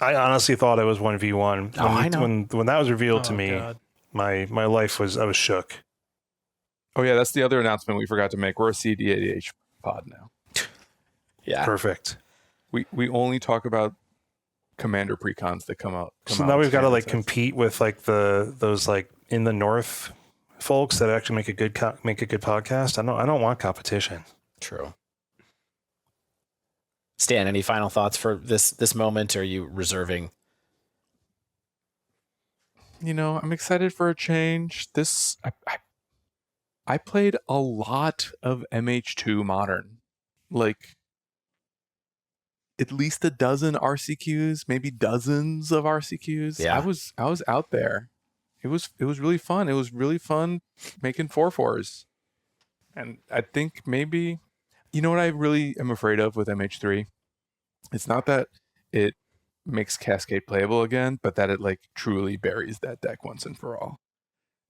I honestly thought it was 1v1. I know. When that was revealed to me, God. my life I was shook. Oh yeah, that's the other announcement we forgot to make. We're a CDH pod now. Yeah. Perfect. We only talk about commander precons that come out. So now we've got to compete with those in the north folks that actually make a good podcast. I don't want competition. True. Stan, any final thoughts for this moment? Or are you reserving? I'm excited for a change. I played a lot of MH2 Modern, at least a dozen RCQs, maybe dozens of RCQs. Yeah. I was out there. It was really fun. It was really fun making 4/4s. And I think maybe, what I really am afraid of with MH3? It's not that it makes Cascade playable again, but that it truly buries that deck once and for all.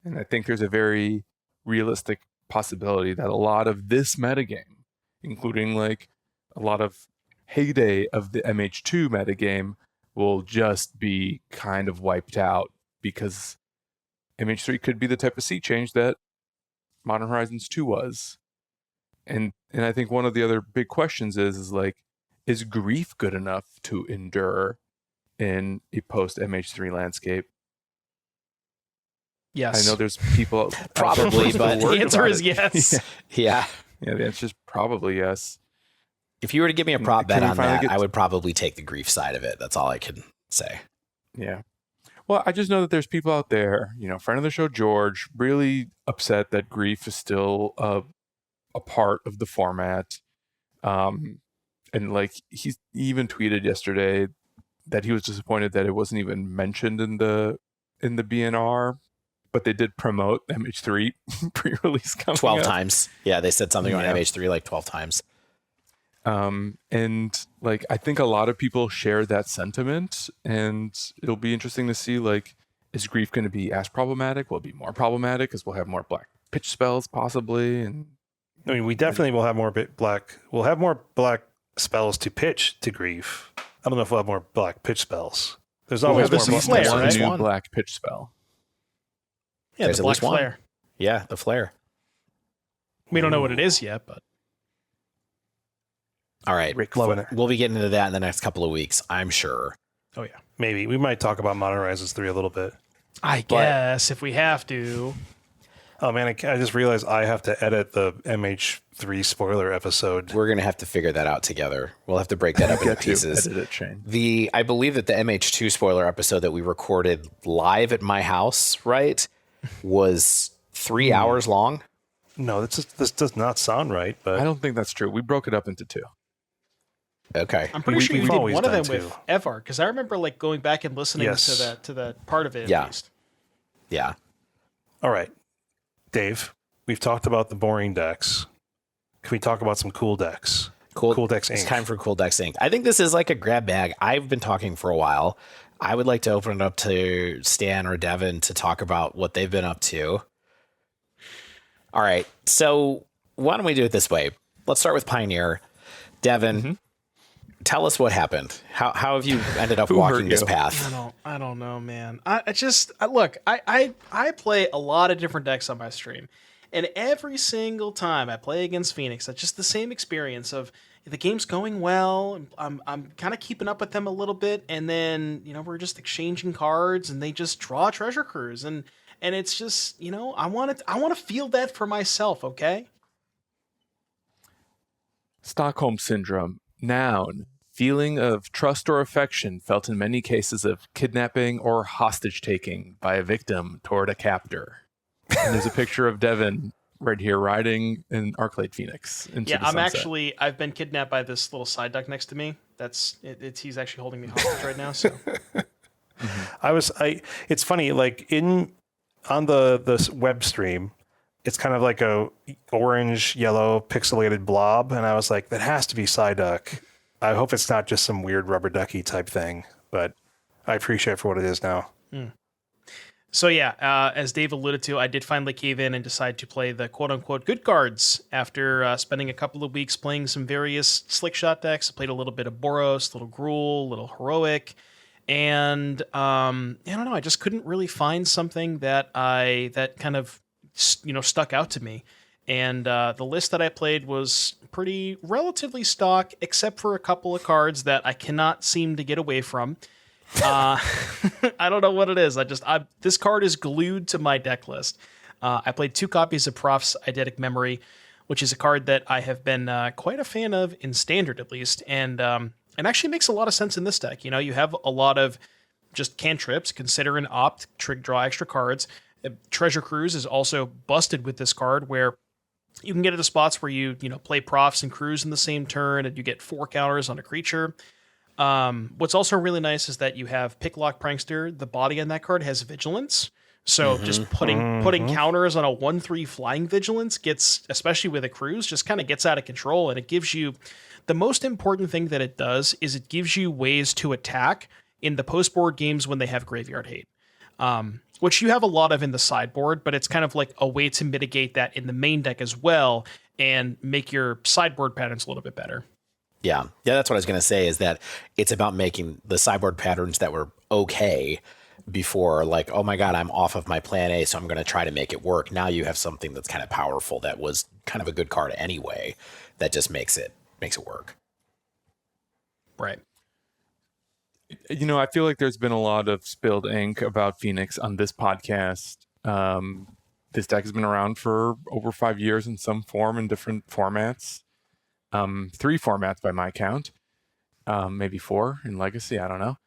And I think there's a very realistic possibility that a lot of this metagame, including a lot of heyday of the MH2 metagame, will just be kind of wiped out because MH3 could be the type of sea change that Modern Horizons 2 was. And I think one of the other big questions is is grief good enough to endure in a post MH3 landscape? Yes. I know there's people Probably, but the answer is yes. Yeah. Yeah, the answer is probably yes. If you were to give me a prop Can bet we on finally that, get I would probably take the grief side of it. That's all I can say. Yeah. Well, I just know that there's people out there, friend of the show, George, really upset that grief is still a part of the format. And like he even tweeted yesterday that he was disappointed that it wasn't even mentioned in the BNR, but they did promote MH3 pre-release coming 12 up. times. Yeah, they said something on Yeah. MH3 like 12 times. And like I think a lot of people share that sentiment, and it'll be interesting to see, like, is grief going to be as problematic? Will it be more problematic because we'll have more black pitch spells possibly? And I mean, we definitely will have more black. We'll have more black spells to pitch to grief. I don't know if we'll have more black pitch spells. There's always there's more some black flare, one right? new black pitch spell. Yeah, There's the at black least one. flare. Yeah, the flare. We don't know what it is yet, but All right. Rick loving it. We'll be getting into that in the next couple of weeks, I'm sure. oh yeah. Maybe we might talk about Modern Horizons 3 a little bit. I guess if we have to. Oh man, I just realized I have to edit the MH3 spoiler episode. We're going to have to figure that out together. We'll have to break that up into Get to pieces. edit it, Shane. I believe that the MH2 spoiler episode that we recorded live at my house, right, was 3 hours long. No, this does not sound right. But I don't think that's true. We broke it up into two. Okay. I'm pretty sure we've we did always one of them done with two. Evar, because I remember like going back and listening Yes. to that part of it. Yeah. At least. Yeah. all right, Dave, we've talked about the boring decks. Can we talk about some cool decks? Cool Decks It's Inc. time for Cool Decks Inc. I think this is like a grab bag. I've been talking for a while. I would like to open it up to Stan or Devin to talk about what they've been up to. All right. So why don't we do it this way? Let's start with Pioneer. Devin, tell us what happened. How have you ended up Who hurt walking this you? path? I don't know, man. Look, I play a lot of different decks on my stream, and every single time I play against Phoenix, it's just the same experience of the game's going well. I'm kind of keeping up with them a little bit, and then we're just exchanging cards, and they just draw treasure cruise, and it's just I want to feel that for myself. Okay. Stockholm Syndrome. Noun. Feeling of trust or affection felt in many cases of kidnapping or hostage taking by a victim toward a captor. And there's a picture of Devin right here riding an Arclight Phoenix into Yeah, the I'm sunset. I've been kidnapped by this little side duck next to me. He's actually holding me hostage right now. So It's funny, like on the web stream, it's kind of like a orange, yellow, pixelated blob, and I was like, that has to be Psyduck. I hope it's not just some weird rubber ducky type thing, but I appreciate it for what it is now. So yeah, as Dave alluded to, I did finally cave in and decide to play the quote-unquote good cards after spending a couple of weeks playing some various slick shot decks. I played a little bit of Boros, a little Gruul, a little Heroic, and I don't know, I just couldn't really find something that kind of stuck out to me. And the list that I played was pretty relatively stock, except for a couple of cards that I cannot seem to get away from. I don't know what it is. This card is glued to my deck list. I played 2 copies of Prof's Eidetic Memory, which is a card that I have been quite a fan of in Standard, at least, and actually makes a lot of sense in this deck. You have a lot of just cantrips, consider an opt, draw extra cards. Treasure Cruise is also busted with this card, where you can get into spots where you play Profs and Cruise in the same turn, and you get 4 counters on a creature. What's also really nice is that you have Picklock Prankster. The body on that card has Vigilance. So just putting counters on a 1/3 flying Vigilance gets, especially with a Cruise, just kind of gets out of control. And it gives you, the most important thing that it does is it gives you ways to attack in the post-board games when they have Graveyard Hate. Which you have a lot of in the sideboard, but it's kind of like a way to mitigate that in the main deck as well and make your sideboard patterns a little bit better. Yeah, that's what I was going to say, is that it's about making the sideboard patterns that were okay before, like, oh my God, I'm off of my plan A, so I'm going to try to make it work. Now you have something that's kind of powerful that was kind of a good card anyway, that just makes it work. Right. I feel like there's been a lot of spilled ink about Phoenix on this podcast. This deck has been around for over 5 years in some form in different formats. 3 formats by my count. Maybe 4 in Legacy, I don't know.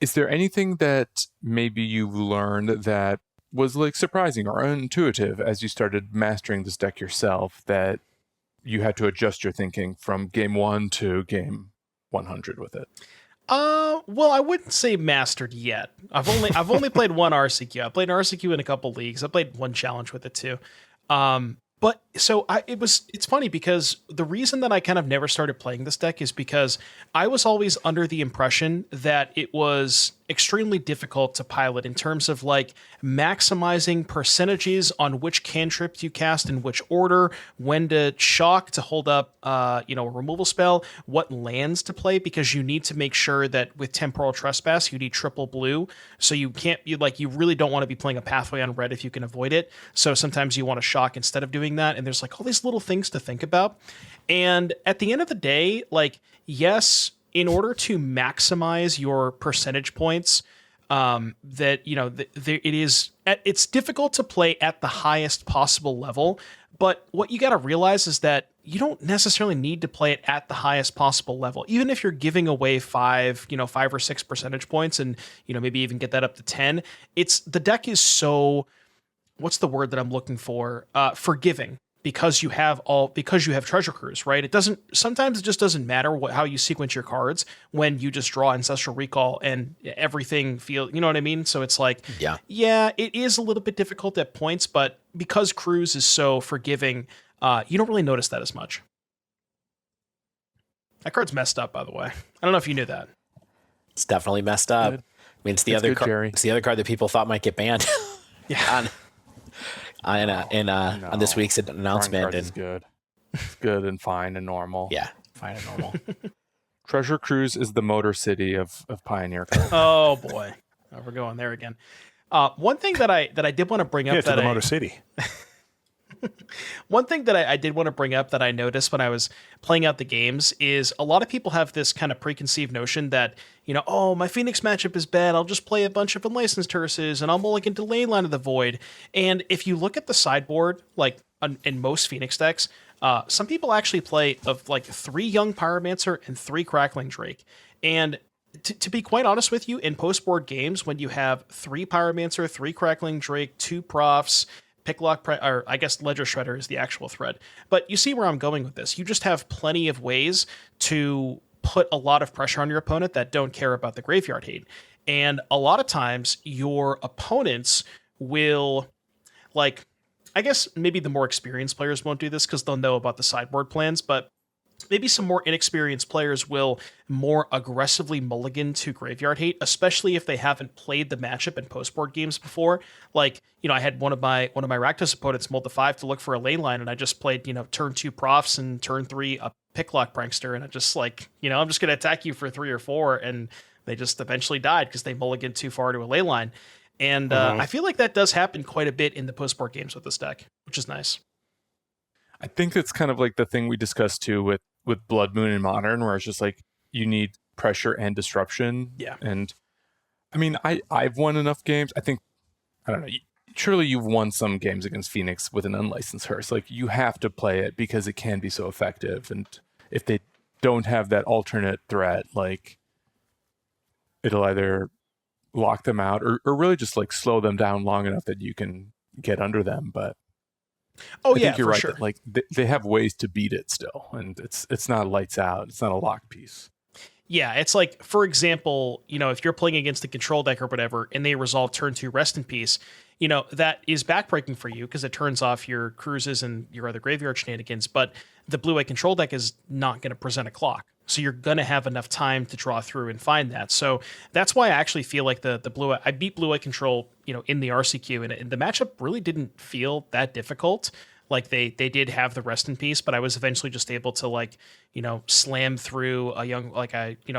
Is there anything that maybe you've learned that was like surprising or intuitive as you started mastering this deck yourself that you had to adjust your thinking from game 1 to game 100 with it? Well, I wouldn't say mastered yet. I've only played one RCQ. I played an RCQ in a couple leagues. I played one challenge with it too. But so it's funny because the reason that I kind of never started playing this deck is because I was always under the impression that it was extremely difficult to pilot in terms of like maximizing percentages on which cantrips you cast in which order, when to shock to hold up, a removal spell, what lands to play, because you need to make sure that with Temporal Trespass, you need triple blue. So you really don't want to be playing a pathway on red if you can avoid it. So sometimes you want to shock instead of doing that. And there's like all these little things to think about. And at the end of the day, like, yes, in order to maximize your percentage points, it's difficult to play at the highest possible level. But what you got to realize is that you don't necessarily need to play it at the highest possible level. Even if you're giving away 5 or 6 percentage points and, maybe even get that up to 10, the deck is so, what's the word that I'm looking for? Forgiving. Because you have treasure cruise, right? Sometimes it just doesn't matter how you sequence your cards when you just draw Ancestral Recall and everything you know what I mean? So it's like, yeah, it is a little bit difficult at points, but because cruise is so forgiving, you don't really notice that as much. That card's messed up, by the way. I don't know if you knew that. It's definitely messed up. Good. I mean, it's the other card that people thought might get banned. Yeah. On this week's announcement. It's good. It's good and fine and normal. Yeah, fine and normal. Treasure Cruise is the Motor City of Pioneer cards. Oh boy, we're going there again. One thing that I did want to bring up the Motor City. One thing that I did want to bring up that I noticed when I was playing out the games is a lot of people have this kind of preconceived notion that, my Phoenix matchup is bad. I'll just play a bunch of unlicensed Hearses and I'll mulligan to Leyline of the Void. And if you look at the sideboard, like in most Phoenix decks, some people actually play of like 3 Young Pyromancer and 3 Crackling Drake. And to be quite honest with you, in post-board games, when you have 3 Pyromancer, 3 Crackling Drake, 2 Profs, Picklock, or I guess Ledger Shredder is the actual thread. But you see where I'm going with this. You just have plenty of ways to put a lot of pressure on your opponent that don't care about the graveyard hate. And a lot of times your opponents will, like, I guess maybe the more experienced players won't do this because they'll know about the sideboard plans, but maybe some more inexperienced players will more aggressively mulligan to graveyard hate, especially if they haven't played the matchup in post-board games before. Like, I had one of my Rakdos opponents mull to 5 to look for a ley line, and I just played, turn 2 Profs and turn 3 a Picklock Prankster, and I just like, I'm just going to attack you for 3 or 4, and they just eventually died because they mulliganed too far to a ley line. And I feel like that does happen quite a bit in the post-board games with this deck, which is nice. I think it's kind of like the thing we discussed too with Blood Moon in Modern, where it's just like you need pressure and disruption. Yeah. And I mean, I've won enough games. I don't know. Surely you've won some games against Phoenix with an unlicensed Hearse. Like, you have to play it because it can be so effective. And if they don't have that alternate threat, like, it'll either lock them out or really just like slow them down long enough that you can get under them. But I think you're right. Sure. That, like, they have ways to beat it still, and it's not lights out. It's not a lock piece. Yeah, it's like, for example, if you're playing against a control deck or whatever, and they resolve turn 2 Rest in Peace, that is backbreaking for you because it turns off your cruises and your other graveyard shenanigans. But the blue-white control deck is not going to present a clock, so you're going to have enough time to draw through and find that. So that's why I actually feel like the blue. I beat blue-white control, in the RCQ, and the matchup really didn't feel that difficult. Like, they did have the Rest in Peace, but I was eventually just able to, slam through a young,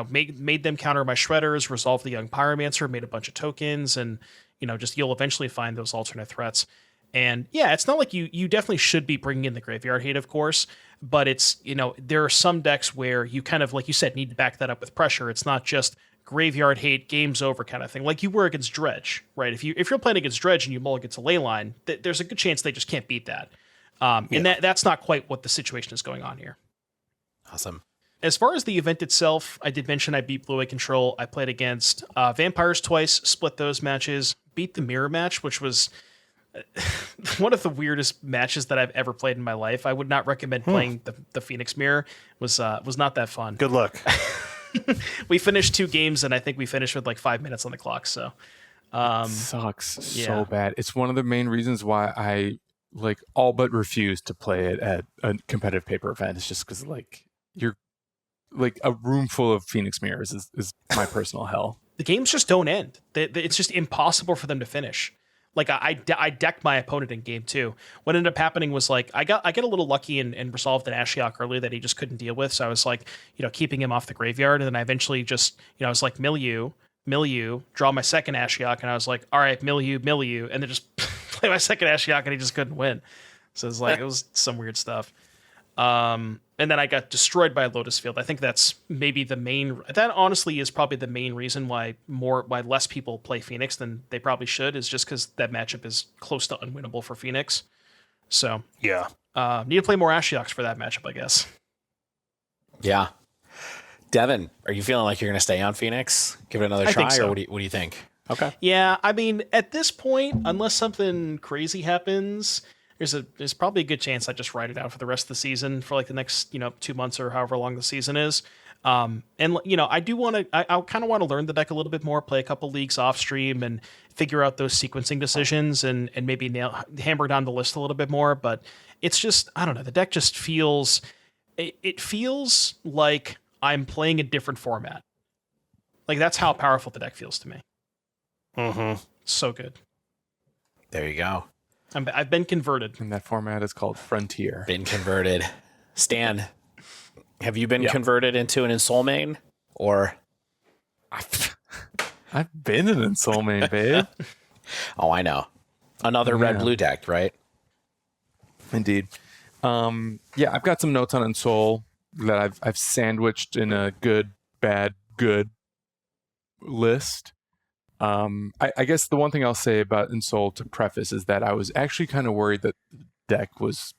made them counter my Shredders, resolve the Young Pyromancer, made a bunch of tokens, and, you'll eventually find those alternate threats. And yeah, it's not like you definitely should be bringing in the graveyard hate, of course, but it's, there are some decks where you kind of, like you said, need to back that up with pressure. It's not just graveyard hate, game's over kind of thing, like you were against Dredge, right? If you're playing against Dredge and you mulligan to Leyline, there's a good chance they just can't beat that. And that's not quite what the situation is going on here. Awesome. As far as the event itself, I did mention I beat Blue Eye Control. I played against Vampires twice, split those matches, beat the mirror match, which was one of the weirdest matches that I've ever played in my life. I would not recommend playing the Phoenix mirror. Was not that fun. Good luck. We finished 2 games, and I think we finished with like 5 minutes on the clock. So sucks so bad. It's one of the main reasons why I all but refuse to play it at a competitive paper event. It's just because you're a room full of Phoenix mirrors is my personal hell. The games just don't end. It's just impossible for them to finish. I decked my opponent in game 2. What ended up happening was I get a little lucky and resolved an Ashiok early that he just couldn't deal with. So I was keeping him off the graveyard. And then I eventually just, I was like, mill you, draw my second Ashiok. And I was like, all right, mill you. And then just play my second Ashiok and he just couldn't win. So it was it was some weird stuff. And then I got destroyed by Lotus Field. I think that's maybe that honestly is probably the main reason why less people play Phoenix than they probably should, is just because that matchup is close to unwinnable for Phoenix. So yeah, need to play more Ashioks for that matchup, I guess. Yeah. Devin, are you feeling like you're going to stay on Phoenix? Give it another try, so. Or what do you think? Okay. Yeah, I mean, at this point, unless something crazy happens, there's probably a good chance I just ride it out for the rest of the season for the next 2 months or however long the season is. And I do want to I kind of want to learn the deck a little bit more, play a couple leagues off stream and figure out those sequencing decisions and maybe hammer down the list a little bit more. But it's just, I don't know, the deck just feels like I'm playing a different format. That's how powerful the deck feels to me. Mm-hmm. So good. There you go. I've been converted. And that format is called Frontier. Been converted. Stan, have you been converted into an Ensoul main? Or I've been an Ensoul main, babe. Oh, I know. Another red-blue deck, right? Indeed. I've got some notes on Ensoul that I've sandwiched in a good, bad, good list. I guess the one thing I'll say about Ensoul to preface is that I was actually kind of worried that the deck was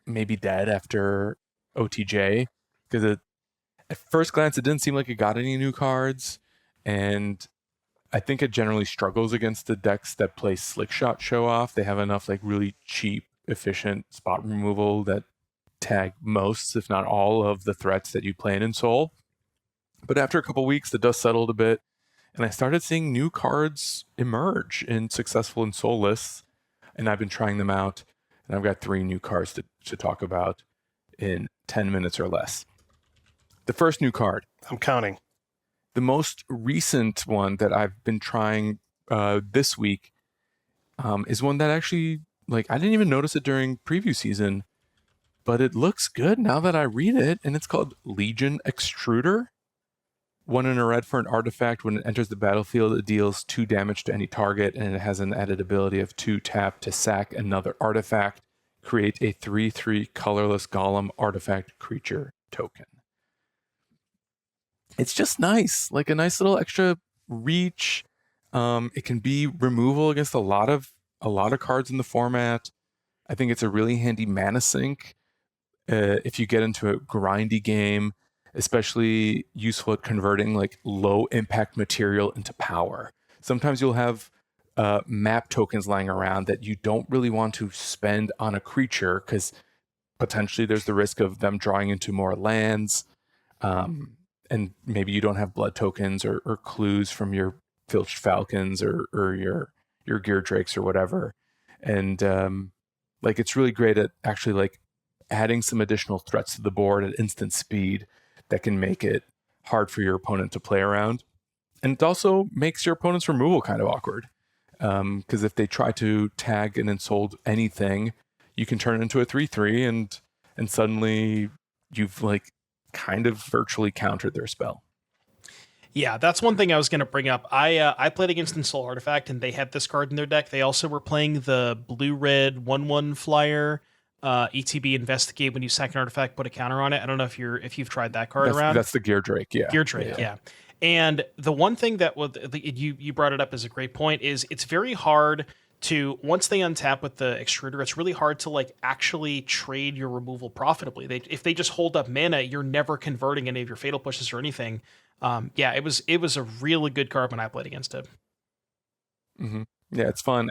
maybe dead after OTJ, because at first glance it didn't seem like it got any new cards, and I think it generally struggles against the decks that play Slickshot Show Off. They have enough really cheap, efficient spot removal that tag most, if not all, of the threats that you play in Ensoul. But after a couple weeks, the dust settled a bit, and I started seeing new cards emerge in successful Ensoul lists, and I've been trying them out, and I've got 3 new cards to talk about in 10 minutes or less. The first new card. I'm counting. The most recent one that I've been trying this week is one that actually, I didn't even notice it during preview season, but it looks good now that I read it, and it's called Legion Extruder. 1 in a red for an artifact. When it enters the battlefield, it deals 2 damage to any target, and it has an added ability of 2 tap to sack another artifact. Create a 3/3 colorless golem artifact creature token. It's just nice, a nice little extra reach. It can be removal against a lot of cards in the format. I think it's a really handy mana sink if you get into a grindy game. Especially useful at converting low impact material into power. Sometimes you'll have map tokens lying around that you don't really want to spend on a creature because potentially there's the risk of them drawing into more lands, and maybe you don't have blood tokens or clues from your Filched Falcons or your Gear Drakes or whatever. And it's really great at actually adding some additional threats to the board at instant speed that can make it hard for your opponent to play around. And it also makes your opponent's removal kind of awkward. Because if they try to tag and Ensoul anything, you can turn it into a 3/3 and suddenly you've kind of virtually countered their spell. Yeah, that's one thing I was going to bring up. I played against Ensoul Artifact, and they had this card in their deck. They also were playing the blue-red 1/1 flyer, ETB Investigate. When you sack an artifact, put a counter on it. I don't know if you've tried that card around. That's the Gear Drake, yeah. Gear Drake, yeah. And the one thing that you brought it up as a great point is it's very hard to, once they untap with the extruder, it's really hard to like actually trade your removal profitably. If they just hold up mana, you're never converting any of your fatal pushes or anything. It was a really good card when I played against it. Mm-hmm. Yeah, it's fun.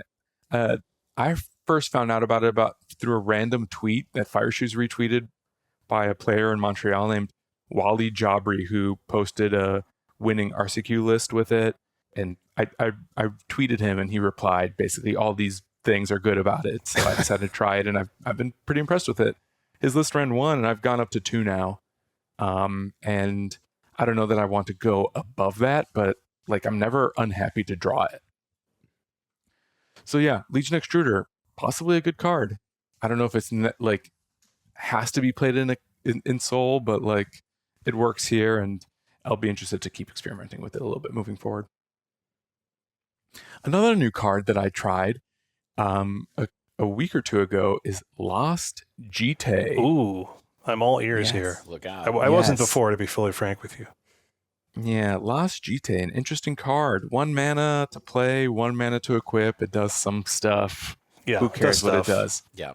I first found out about it through a random tweet that Fire Shoes retweeted by a player in Montreal named Wally Jabri, who posted a winning RCQ list with it. And I tweeted him, and he replied, basically, all these things are good about it. So I decided to try it, and I've been pretty impressed with it. His list ran 1, and I've gone up to 2 now. And I don't know that I want to go above that, but like I'm never unhappy to draw it. So yeah, Legion Extruder, possibly a good card. I don't know if it's like has to be played in Soul, but like it works here, and I'll be interested to keep experimenting with it a little bit moving forward. Another new card that I tried a week or 2 ago is Lost GT. Ooh, I'm all ears here. Look out. I wasn't before, to be fully frank with you. Yeah, Lost GT, an interesting card. 1 mana to play, 1 mana to equip. It does some stuff. Yeah, who cares what it does? Yeah.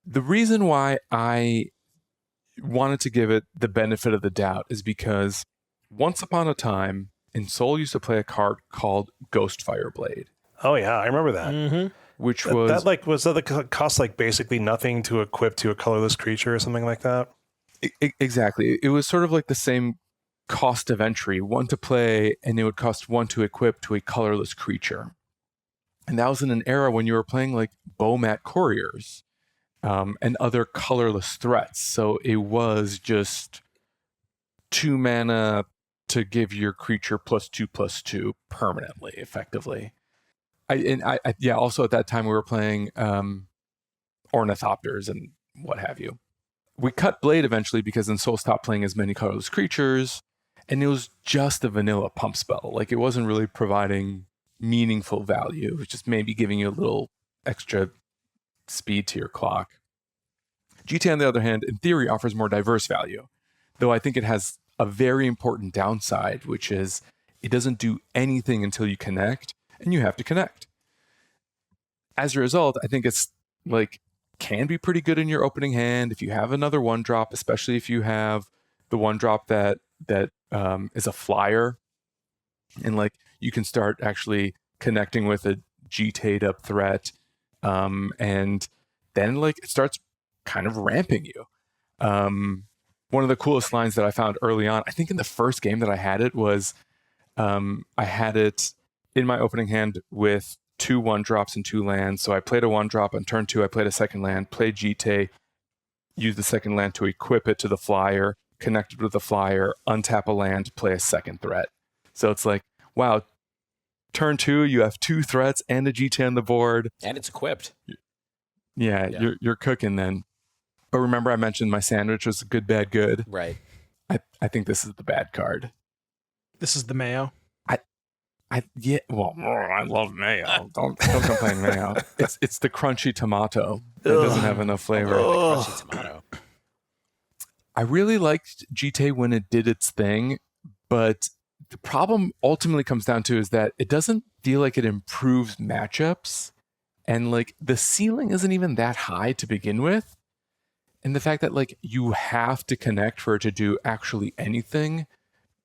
The reason why I wanted to give it the benefit of the doubt is because once upon a time, Ensoul used to play a card called Ghost Fireblade. Oh yeah, I remember that. Mm-hmm. Which was was that the cost like basically nothing to equip to a colorless creature or something like that? Exactly. It was sort of like the same cost of entry, 1 to play, and it would cost 1 to equip to a colorless creature. And that was in an era when you were playing like Bowmat Couriers and other colorless threats. So it was just 2 mana to give your creature +2/+2 permanently, effectively. Also at that time we were playing Ornithopters and what have you. We cut Blade eventually because Ensoul stopped playing as many colorless creatures, and it was just a vanilla pump spell. Like it wasn't really providing meaningful value. It was just maybe giving you a little extra speed to your clock. GT, on the other hand, in theory, offers more diverse value, though I think it has a very important downside, which is it doesn't do anything until you connect, and you have to connect. As a result, I think it's like can be pretty good in your opening hand if you have another 1-drop, especially if you have the 1-drop that is a flyer, and like you can start actually connecting with a GT'd up threat, and then like it starts kind of ramping you. One of the coolest lines that I found early on, I think in the first game that I had it, was I had it in my opening hand with 2 1-drops and 2 lands. So I played a 1-drop on turn 2. I played a second land, played GT, used the second land to equip it to the flyer, connected with the flyer, untap a land, play a second threat. So it's like, wow, turn 2, you have 2 threats and a GT on the board. And it's equipped. Yeah. You're cooking then. But remember I mentioned my sandwich was good, bad, good. Right. I think this is the bad card. This is the mayo. I love mayo. Don't complain, mayo. It's the crunchy tomato that doesn't have enough flavor. Crunchy tomato. I really liked GT when it did its thing, but the problem ultimately comes down to is that it doesn't feel like it improves matchups, and like the ceiling isn't even that high to begin with. And the fact that like you have to connect for it to do actually anything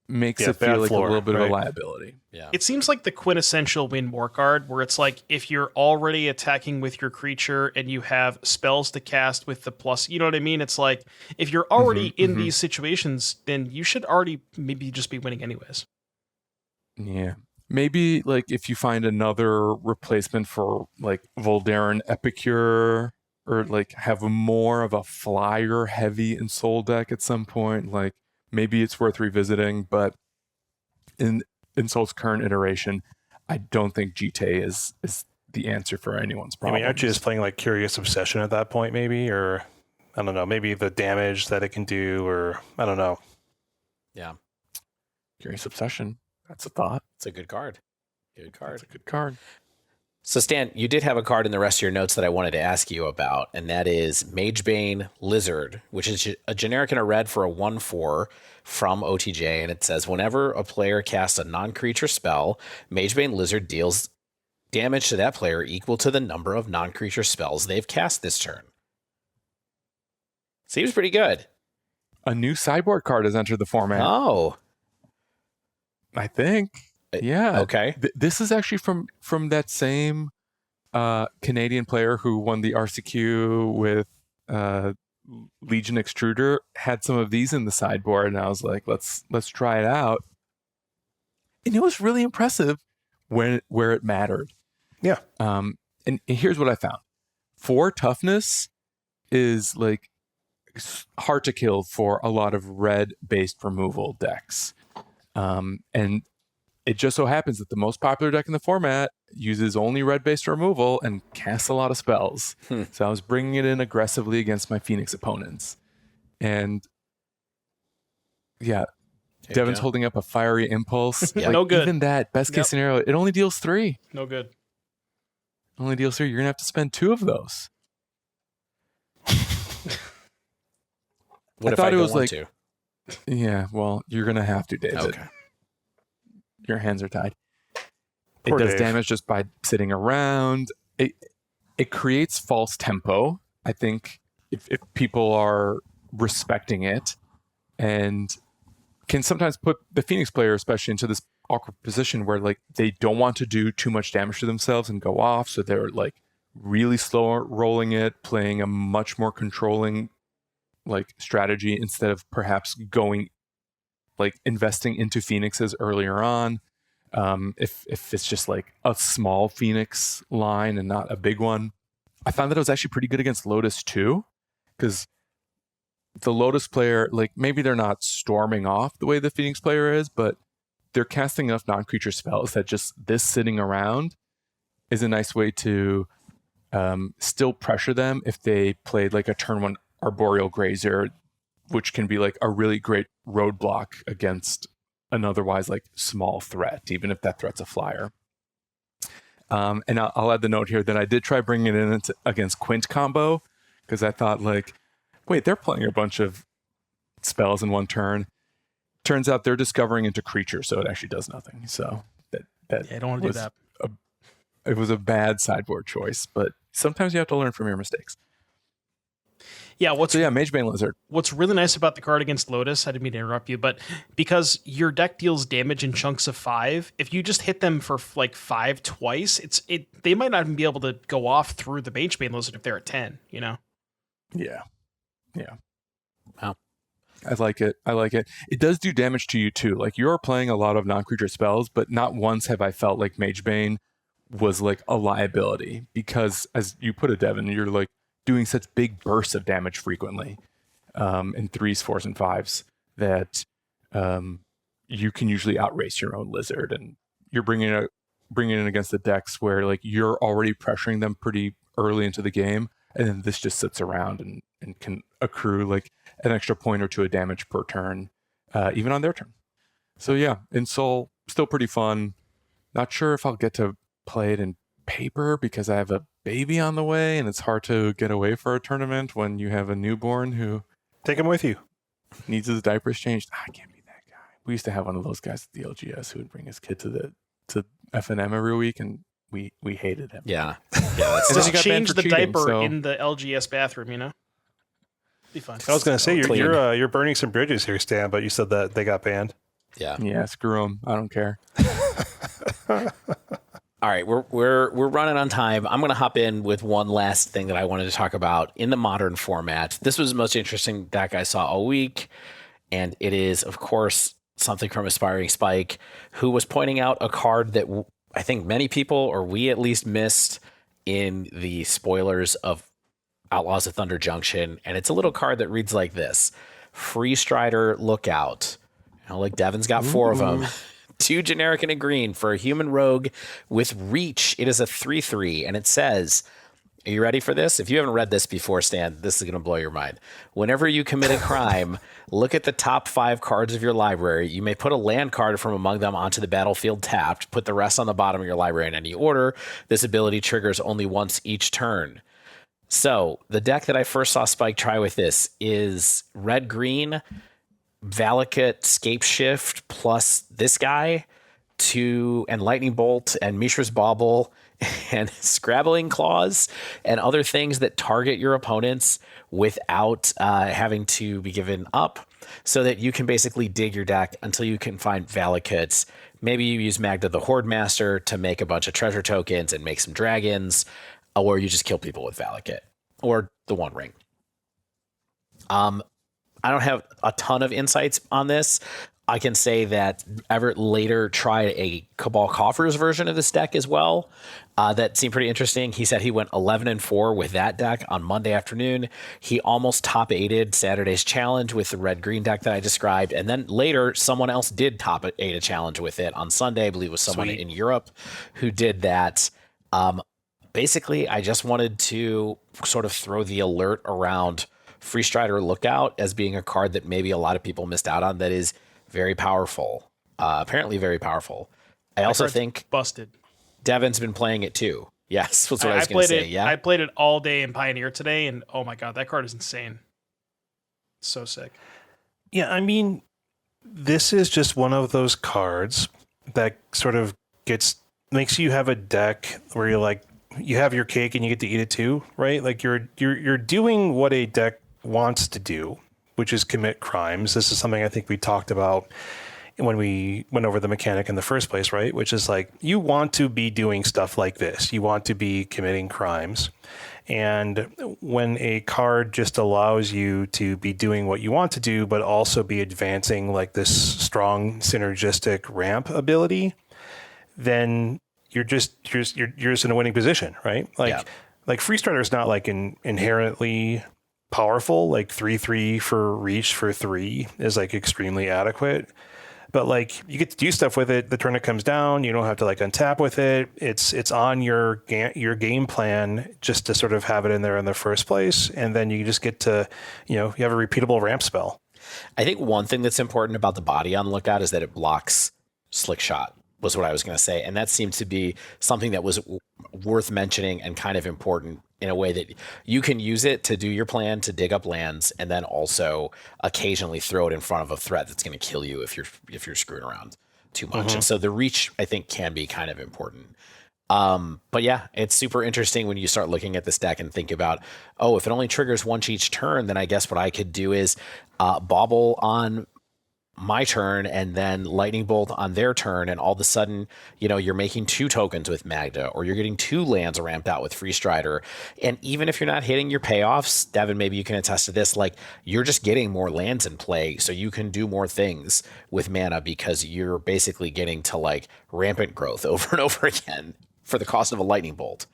makes it feel like a little bit of a liability. Yeah. It seems like the quintessential win more card, where it's like if you're already attacking with your creature and you have spells to cast with the plus, you know what I mean? It's like if you're already in these situations, then you should already maybe just be winning anyways. Yeah. Maybe like if you find another replacement for like Voldaren Epicure, or like have more of a flyer heavy Ensoul deck at some point, like maybe it's worth revisiting. But in Ensoul's current iteration, I don't think GT is the answer for anyone's problem. I mean, aren't you just playing like Curious Obsession at that point, maybe? Or I don't know, maybe the damage that it can do, or I don't know. Yeah. Curious Obsession. That's a thought. It's a good card. Good card. That's a good card. So, Stan, you did have a card in the rest of your notes that I wanted to ask you about, and that is Magebane Lizard, which is a generic and a red for a 1/4 from OTJ, and it says, whenever a player casts a non-creature spell, Magebane Lizard deals damage to that player equal to the number of non-creature spells they've cast this turn. Seems pretty good. A new sideboard card has entered the format. Oh. I think. Yeah. Okay. This is actually from that same Canadian player who won the RCQ with Legion Extruder. Had some of these in the sideboard, and I was like, let's try it out. And it was really impressive where it mattered. Yeah. And here's what I found. 4 toughness is like hard to kill for a lot of red-based removal decks. And it just so happens that the most popular deck in the format uses only red-based removal and casts a lot of spells. So I was bringing it in aggressively against my Phoenix opponents. And yeah, Devin's holding up a Fiery Impulse. Yeah. No good. Even that, best case scenario, it only deals 3. No good. Only deals 3. You're going to have to spend 2 of those. What I if thought I it don't was want like, to? Yeah, well, you're going to have to, David. Okay. Your hands are tied. Poor it does Dave. damage just by sitting around. It creates false tempo. I think if people are respecting it, and can sometimes put the Phoenix player especially into this awkward position where like they don't want to do too much damage to themselves and go off, so they're like really slow rolling it, playing a much more controlling like strategy instead of perhaps going like investing into Phoenixes earlier on. If it's just like a small Phoenix line and not a big one. I found that it was actually pretty good against Lotus too, because the Lotus player, like maybe they're not storming off the way the Phoenix player is, but they're casting enough non-creature spells that just this sitting around is a nice way to still pressure them if they played like a turn 1 Arboreal Grazer, which can be like a really great roadblock against an otherwise like small threat, even if that threat's a flyer. And I'll add the note here that I did try bringing it in against Quint combo, because I thought like, wait, they're playing a bunch of spells in one turn. Turns out they're discovering into creature, so it actually does nothing. So that Yeah, I don't want to do that. It was a bad sideboard choice, but sometimes you have to learn from your mistakes. Yeah, Magebane Lizard. What's really nice about the card against Lotus, I didn't mean to interrupt you, but because your deck deals damage in chunks of 5, if you just hit them for like 5 twice, they might not even be able to go off through the Magebane Lizard if they're at 10, you know? Yeah. Wow. I like it. It does do damage to you too. Like you're playing a lot of non-creature spells, but not once have I felt like Magebane was like a liability, because as you put it, Devin, you're like doing such big bursts of damage frequently in 3s, 4s, and 5s that you can usually outrace your own Lizard, and you're bringing it in against the decks where like you're already pressuring them pretty early into the game, and then this just sits around and can accrue like an extra point or 2 of damage per turn, even on their turn. So yeah, Ensoul, still pretty fun. Not sure if I'll get to play it in paper because I have a baby on the way and it's hard to get away for a tournament when you have a newborn who Take him with you. needs his diapers changed. I can't be that guy. We used to have one of those guys at the LGS who would bring his kid to FNM every week, and we hated him. Yeah. That's And then Just he got banned change for the cheating, diaper so- in the LGS bathroom, you know? Be fun. I was going to say Clean. you're burning some bridges here, Stan, but you said that they got banned. Yeah. Yeah, screw him. I don't care. All right, we're running on time. I'm going to hop in with one last thing that I wanted to talk about in the modern format. This was the most interesting deck I saw all week, and it is, of course, something from Aspiring Spike, who was pointing out a card that I think many people, or we at least, missed in the spoilers of Outlaws of Thunder Junction, and it's a little card that reads like this: Freestrider Lookout. You know, like Devin's got 4 of them. 2 generic and a green for a human rogue with reach. It is a 3/3, and it says, Are you ready for this? If you haven't read this before, Stan, this is going to blow your mind. Whenever you commit a crime, look at the top 5 cards of your library. You may put a land card from among them onto the battlefield tapped. Put the rest on the bottom of your library in any order. This ability triggers only once each turn. So the deck that I first saw Spike try with this is red-green, Valakut, Scape Shift, plus this guy, and Lightning Bolt, and Mishra's Bauble, and Scrabbling Claws, and other things that target your opponents without having to be given up, so that you can basically dig your deck until you can find Valakuts. Maybe you use Magda the Horde Master to make a bunch of treasure tokens and make some dragons, or you just kill people with Valakut, or the One Ring. I don't have a ton of insights on this. I can say that Everett later tried a Cabal Coffers version of this deck as well. That seemed pretty interesting. He said he went 11-4 with that deck on Monday afternoon. He almost top 8'd Saturday's challenge with the red-green deck that I described. And then later, someone else did top 8 a challenge with it on Sunday. I believe it was someone in Europe who did that. Basically, I just wanted to sort of throw the alert around Freestrider Lookout as being a card that maybe a lot of people missed out on that is very powerful. Apparently very powerful. I also think busted. Devin's been playing it too. Yes, that's what I was going to say. Yeah, I played it all day in Pioneer today, and oh my god, that card is insane. So sick. Yeah, I mean, this is just one of those cards that sort of makes you have a deck where you're like, you have your cake and you get to eat it too, right? Like you're doing what a deck wants to do, which is commit crimes. This is something I think we talked about when we went over the mechanic in the first place, right? Which is like, you want to be doing stuff like this. You want to be committing crimes. And when a card just allows you to be doing what you want to do, but also be advancing like this strong synergistic ramp ability, then you're just in a winning position, right? Like Freestrider is not like inherently powerful. Like 3/3 for reach for 3 is like extremely adequate. But like you get to do stuff with it. The turn it comes down, you don't have to like untap with it. It's on your game plan just to sort of have it in there in the first place, and then you just get to, you have a repeatable ramp spell. I think one thing that's important about the body on Lookout is that it blocks Slick Shot, was what I was going to say. And that seemed to be something that was worth mentioning and kind of important in a way that you can use it to do your plan to dig up lands, and then also occasionally throw it in front of a threat that's going to kill you if you're screwing around too much. Mm-hmm. And so the reach, I think, can be kind of important. But yeah, it's super interesting when you start looking at this deck and think about, if it only triggers once each turn, then I guess what I could do is bobble on my turn and then lightning bolt on their turn, and all of a sudden, you're making 2 tokens with Magda, or you're getting 2 lands ramped out with Freestrider. And even if you're not hitting your payoffs, Devin, maybe you can attest to this, like you're just getting more lands in play, so you can do more things with mana because you're basically getting to like rampant growth over and over again for the cost of a lightning bolt.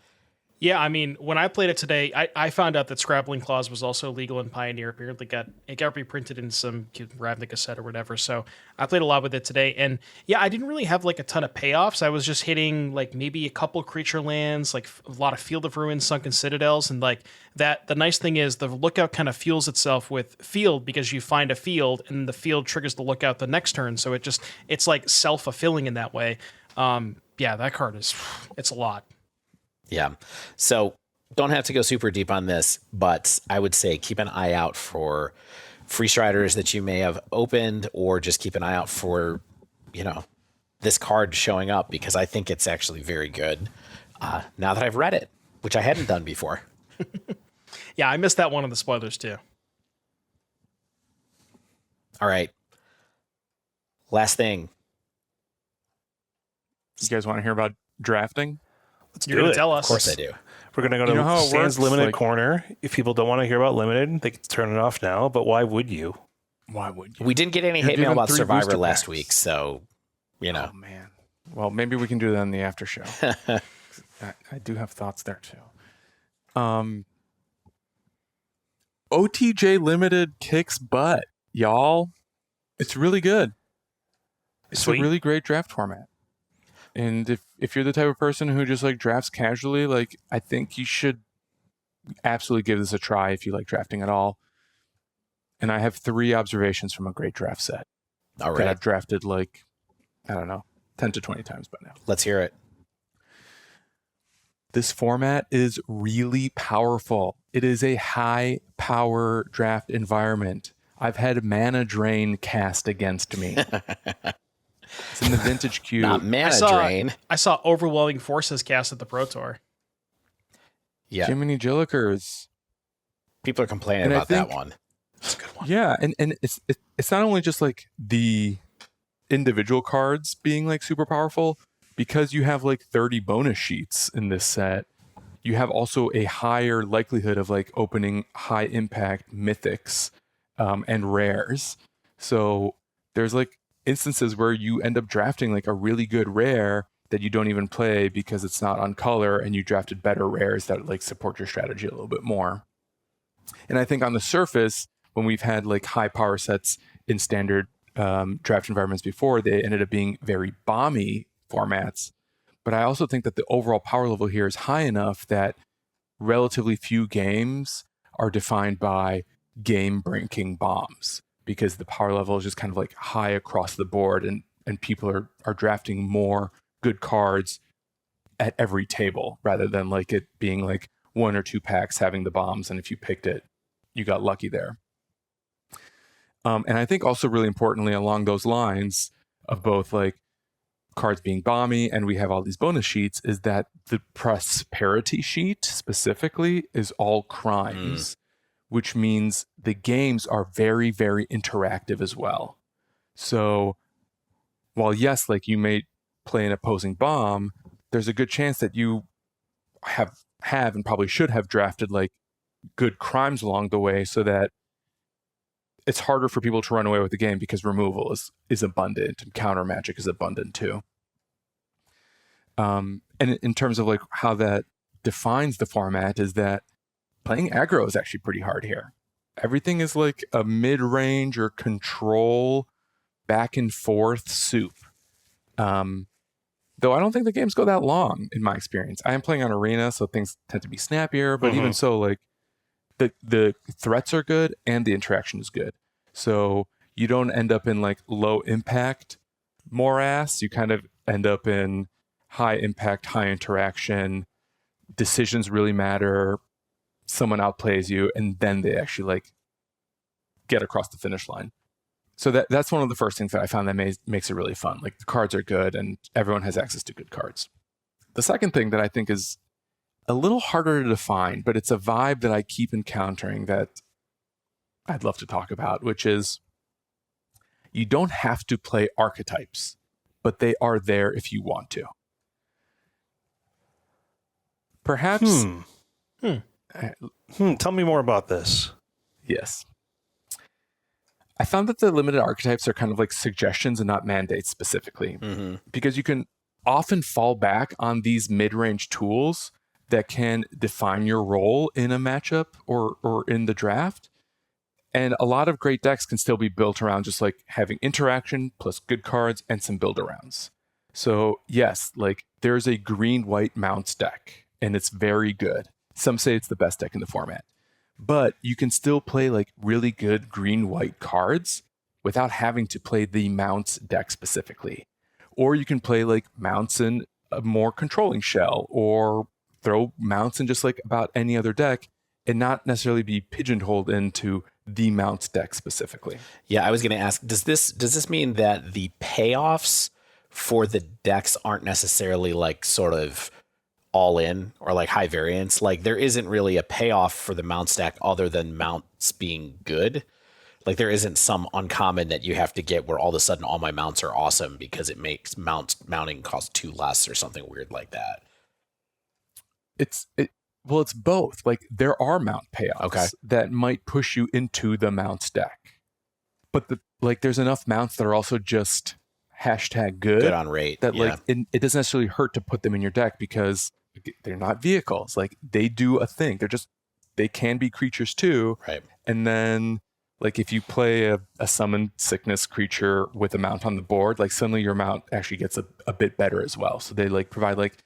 Yeah, I mean, when I played it today, I found out that Scrabbling Claws was also legal in Pioneer. Apparently it got reprinted in some Ravnica set or whatever. So I played a lot with it today. And yeah, I didn't really have like a ton of payoffs. I was just hitting like maybe a couple creature lands, like a lot of Field of Ruin, Sunken Citadels. And like that, the nice thing is the Lookout kind of fuels itself with field, because you find a field and the field triggers the Lookout the next turn. So it's like self-fulfilling in that way. Yeah, that card it's a lot. Yeah. So don't have to go super deep on this, but I would say keep an eye out for Freestriders that you may have opened, or just keep an eye out for, this card showing up, because I think it's actually very good now that I've read it, which I hadn't done before. Yeah, I missed that one of the spoilers too. All right. Last thing. You guys want to hear about drafting? You're going to tell us. Of course I do. We're going to go to Stan's Limited Corner. If people don't want to hear about Limited, they can turn it off now, but why would you? Why would you? We didn't get any hate mail about Survivor last week, so, Oh, man. Well, maybe we can do that in the after show. I do have thoughts there, too. OTJ Limited kicks butt, y'all. It's really good. It's a really great draft format. And if you're the type of person who just like drafts casually, like I think you should absolutely give this a try if you like drafting at all. And I have 3 observations from a great draft set. All That right. I've drafted 10 to 20 times by now. Let's hear it. This format is really powerful. It is a high power draft environment. I've had mana drain cast against me. It's in the vintage queue. Not mana drain. I saw overwhelming forces cast at the Pro Tour. Yeah. Jiminy Jillikers. People are complaining And I about that think- one. That's a good one. Yeah, and it's not only just like the individual cards being like super powerful, because you have like 30 bonus sheets in this set. You have also a higher likelihood of like opening high impact mythics and rares. So there's like instances where you end up drafting like a really good rare that you don't even play because it's not on color, and you drafted better rares that like support your strategy a little bit more. And I think on the surface, when we've had like high power sets in standard draft environments before, they ended up being very bomby formats. But I also think that the overall power level here is high enough that relatively few games are defined by game-breaking bombs, because the power level is just kind of like high across the board, and people are drafting more good cards at every table rather than like it being like 1 or 2 packs having the bombs, and if you picked it, you got lucky there. And I think also really importantly along those lines of both like cards being bomby and we have all these bonus sheets, is that the prosperity sheet specifically is all crimes, which means the games are very, very interactive as well. So while yes, like you may play an opposing bomb, there's a good chance that you have and probably should have drafted like good crimes along the way, so that it's harder for people to run away with the game because removal is abundant and counter magic is abundant too. And in terms of like how that defines the format, is that playing aggro is actually pretty hard here. Everything is like a mid-range or control back and forth soup. Though I don't think the games go that long in my experience. I am playing on Arena, so things tend to be snappier, but even so, like the threats are good and the interaction is good. So you don't end up in like low impact morass. You kind of end up in high impact, high interaction. Decisions really matter. Someone outplays you, and then they actually like get across the finish line. So that's one of the first things that I found that makes it really fun. Like the cards are good and everyone has access to good cards. The second thing that I think is a little harder to define, but it's a vibe that I keep encountering that I'd love to talk about, which is you don't have to play archetypes, but they are there if you want to. Perhaps... Tell me more about this. Yes. I found that the limited archetypes are kind of like suggestions and not mandates specifically, because you can often fall back on these mid-range tools that can define your role in a matchup or in the draft. And a lot of great decks can still be built around just like having interaction plus good cards and some build arounds. So yes, like there's a green-white mounts deck and it's very good. Some say it's the best deck in the format. But you can still play like really good green-white cards without having to play the mounts deck specifically. Or you can play like mounts in a more controlling shell, or throw mounts in just like about any other deck and not necessarily be pigeonholed into the mounts deck specifically. Yeah, I was going to ask, does this mean that the payoffs for the decks aren't necessarily like sort of all in or like high variance? Like there isn't really a payoff for the mount stack other than mounts being good. Like there isn't some uncommon that you have to get where all of a sudden all my mounts are awesome because it makes mounting cost 2 less or something weird like that. It's both. Like there are mount payoffs that might push you into the mounts deck, but there's enough mounts that are also just good on rate that like it doesn't necessarily hurt to put them in your deck because they're not vehicles. Like they do a thing. They can be creatures too. Right. And then like if you play a summon sickness creature with a mount on the board, like suddenly your mount actually gets a bit better as well. So they like provide like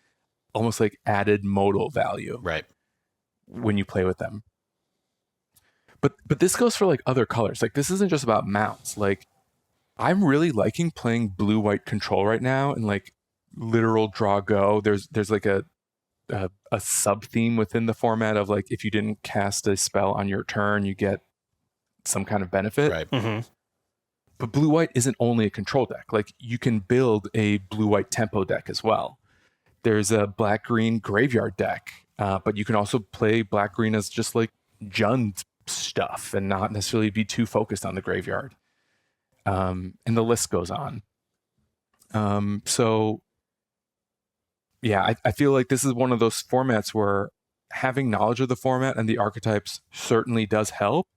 almost like added modal value. Right. when you play with them. But this goes for like other colors. Like this isn't just about mounts. Like I'm really liking playing blue-white control right now, and like literal draw go. There's like a sub theme within the format of like if you didn't cast a spell on your turn, you get some kind of benefit. Right. Mm-hmm. But blue-white isn't only a control deck. Like you can build a blue-white tempo deck as well. There's a black-green graveyard deck, but you can also play black-green as just like Jund stuff and not necessarily be too focused on the graveyard. And the list goes on. So yeah, I feel like this is one of those formats where having knowledge of the format and the archetypes certainly does help.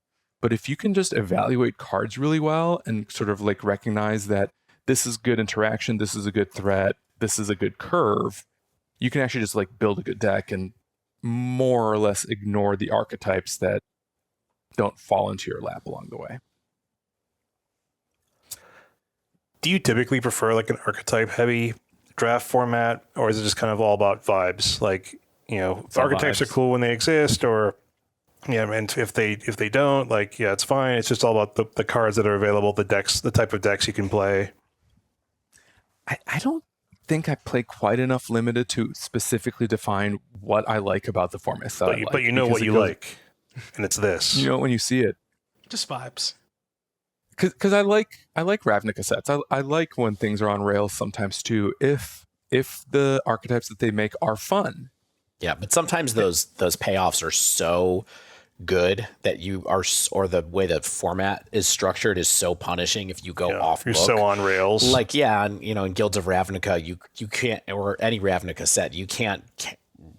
But if you can just evaluate cards really well and sort of like recognize that this is good interaction, this is a good threat, this is a good curve, you can actually just like build a good deck and more or less ignore the archetypes that don't fall into your lap along the way. Do you typically prefer like an archetype heavy draft format, or is it just kind of all about vibes? Like, you know, archetypes are cool when they exist, or yeah, and if they don't, like, yeah, it's fine. It's just all about the cards that are available, the decks, the type of decks you can play. I don't think I play quite enough limited to specifically define what I like about the format. But you know what you like, and it's this. You know when you see it. Just vibes. Because I like Ravnica sets. I like when things are on rails sometimes too. If the archetypes that they make are fun. Yeah, but sometimes those payoffs are so good that you are, or the way the format is structured is so punishing if you go off you're book. so on rails. Like, yeah, and you know, in Guilds of Ravnica, you can't, or any Ravnica set, you can't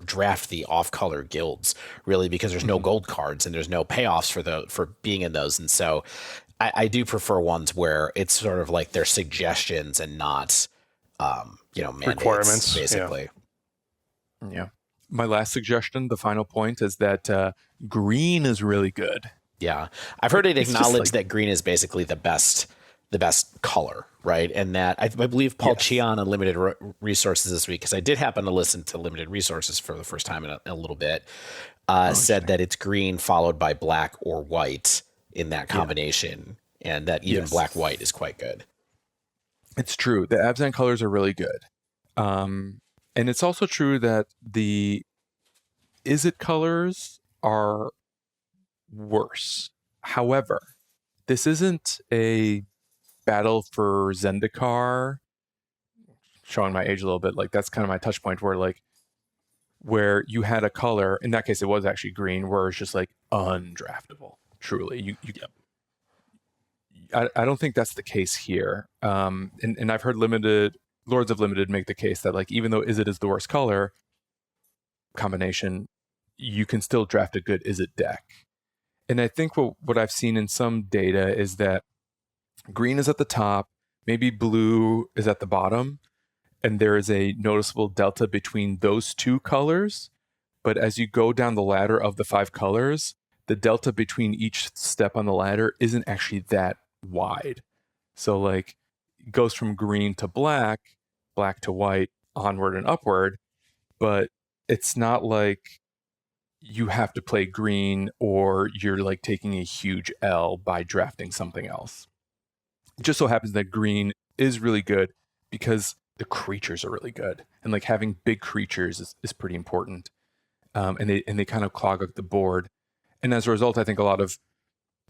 draft the off-color guilds really, because there's no gold cards and there's no payoffs for being in those. And so I do prefer ones where it's sort of like they're suggestions and not mandates, requirements, basically. Yeah. My last suggestion, the final point, is that green is really good. Yeah, I've heard it It's acknowledged that green is basically the best color, right? And that I believe Paul Cheon on Limited Resources this week, because I did happen to listen to Limited Resources for the first time in a little bit, said that it's green followed by black or white in that combination, and that even black-white is quite good. It's true. The Abzan colors are really good. And it's also true that the Izzet colors are worse. However, this isn't a battle for Zendikar, showing my age a little bit. Like that's kind of my touch point where you had a color, in that case it was actually green, where it's just like undraftable. Truly. I don't think that's the case here. And I've heard Lords of Limited make the case that like even though Izzet is the worst color combination, you can still draft a good Izzet deck. And I think what I've seen in some data is that green is at the top, maybe blue is at the bottom, and there is a noticeable delta between those two colors. But as you go down the ladder of the 5 colors, the delta between each step on the ladder isn't actually that wide. So like it goes from green to black to white, onward and upward, but it's not like you have to play green or you're like taking a huge L by drafting something else. It just so happens that green is really good because the creatures are really good, and like having big creatures is pretty important. And they kind of clog up the board. And as a result, I think a lot of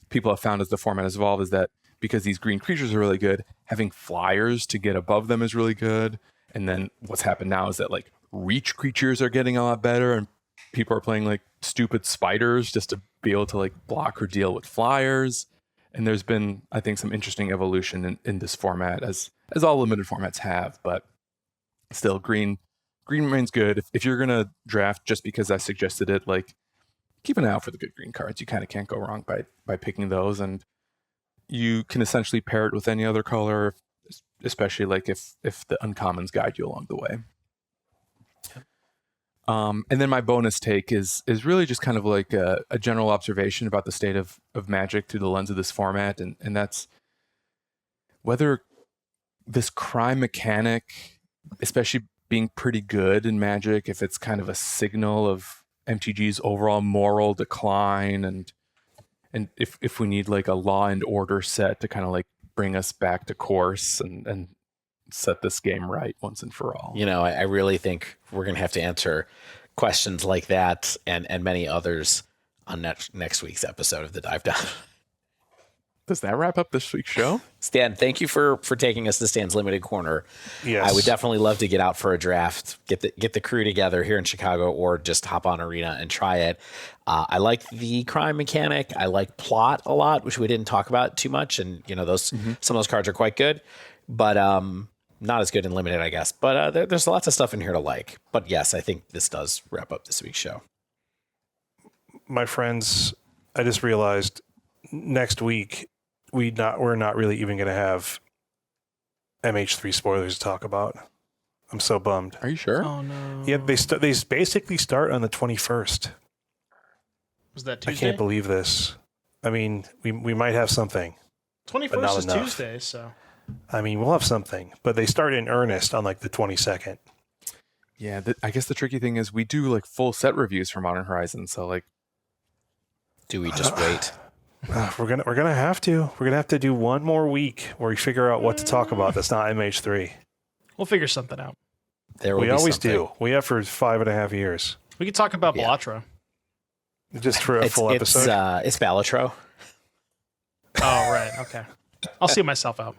people have found as the format has evolved is that because these green creatures are really good, having flyers to get above them is really good. And then what's happened now is that like reach creatures are getting a lot better, and people are playing like stupid spiders just to be able to like block or deal with flyers. And there's been, I think, some interesting evolution in this format, as all limited formats have. But still, green remains good. If you're gonna draft just because I suggested it, like keep an eye out for the good green cards. You kind of can't go wrong by picking those, and you can essentially pair it with any other color, especially like if the uncommons guide you along the way. And then my bonus take is really just kind of like a general observation about the state of Magic through the lens of this format, and that's whether this crime mechanic, especially being pretty good in Magic, if it's kind of a signal of MTG's overall moral decline, and if we need like a Law and Order set to kind of like bring us back to course and set this game right once and for all. I really think we're going to have to answer questions like that and many others on next week's episode of the Dive Down. Does that wrap up this week's show? Stan, thank you for taking us to Stan's Limited Corner. Yes. I would definitely love to get out for a draft, get the crew together here in Chicago, or just hop on Arena and try it. I like the crime mechanic. I like plot a lot, which we didn't talk about too much. And some of those cards are quite good, but not as good in Limited, I guess. But there's lots of stuff in here to like. But yes, I think this does wrap up this week's show. My friends, I just realized next week we're not really even going to have MH3 spoilers to talk about. I'm so bummed. Are you sure? Oh no. Yeah, they basically start on the 21st. Was that Tuesday? I can't believe this. I mean, we might have something. 21st is enough. Tuesday, so. I mean, we'll have something, but they start in earnest on like the 22nd. Yeah, I guess the tricky thing is we do like full set reviews for Modern Horizons, so like, Do we just wait? We're gonna have to. We're gonna have to do one more week where we figure out what to talk about. That's not MH3. We'll figure something out. We always do. We have for 5.5 years. We could talk about Bellatra. Just for a full episode. It's Balatro. Oh, right. Okay. I'll see myself out.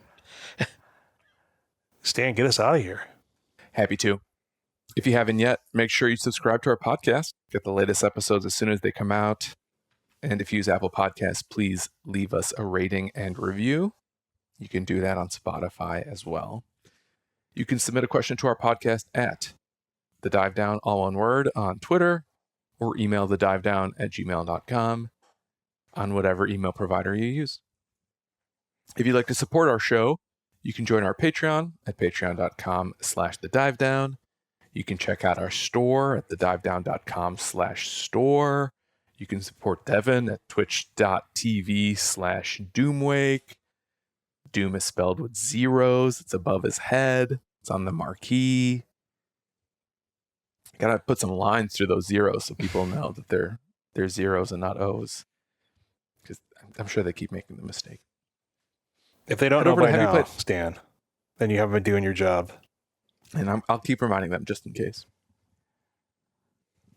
Stan, get us out of here. happy to. If you haven't yet, make sure you subscribe to our podcast. Get the latest episodes as soon as they come out. And if you use Apple Podcasts, please leave us a rating and review. You can do that on Spotify as well. You can submit a question to our podcast at The Dive Down, all one word, on Twitter, or email thedivedown@gmail.com on whatever email provider you use. If you'd like to support our show, you can join our Patreon at patreon.com/thedivedown. You can check out our store at thedivedown.com/store. You can support Devin at twitch.tv/Doomwake. Doom is spelled with zeros. It's above his head. It's on the marquee. Gotta put some lines through those zeros so people know that they're zeros and not O's. Because I'm sure they keep making the mistake. If they don't know by now, Stan, then you haven't been doing your job. And I'll keep reminding them just in case.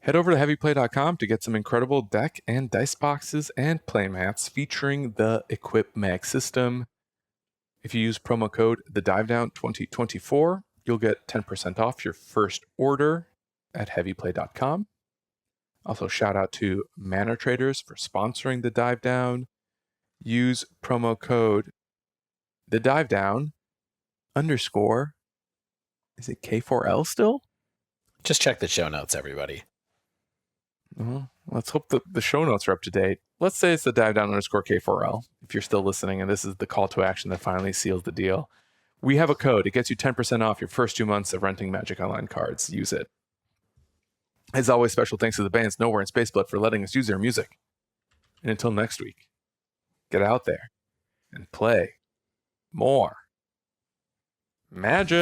Head over to heavyplay.com to get some incredible deck and dice boxes and playmats featuring the Equip Mag system. If you use promo code TheDiveDown2024, you'll get 10% off your first order at heavyplay.com. Also, shout out to Mana Traders for sponsoring the Dive Down. Use promo code TheDiveDown _. Is it K4L still? Just check the show notes, everybody. Well, let's hope the show notes are up to date. Let's say it's the Dive Down _K4L. If you're still listening, and this is the call to action that finally seals the deal. We have a code. It gets you 10% off your first 2 months of renting Magic Online cards. Use it. As always, special thanks to the bands Nowhere and Spaceblood for letting us use their music. And until next week, get out there and play more Magic.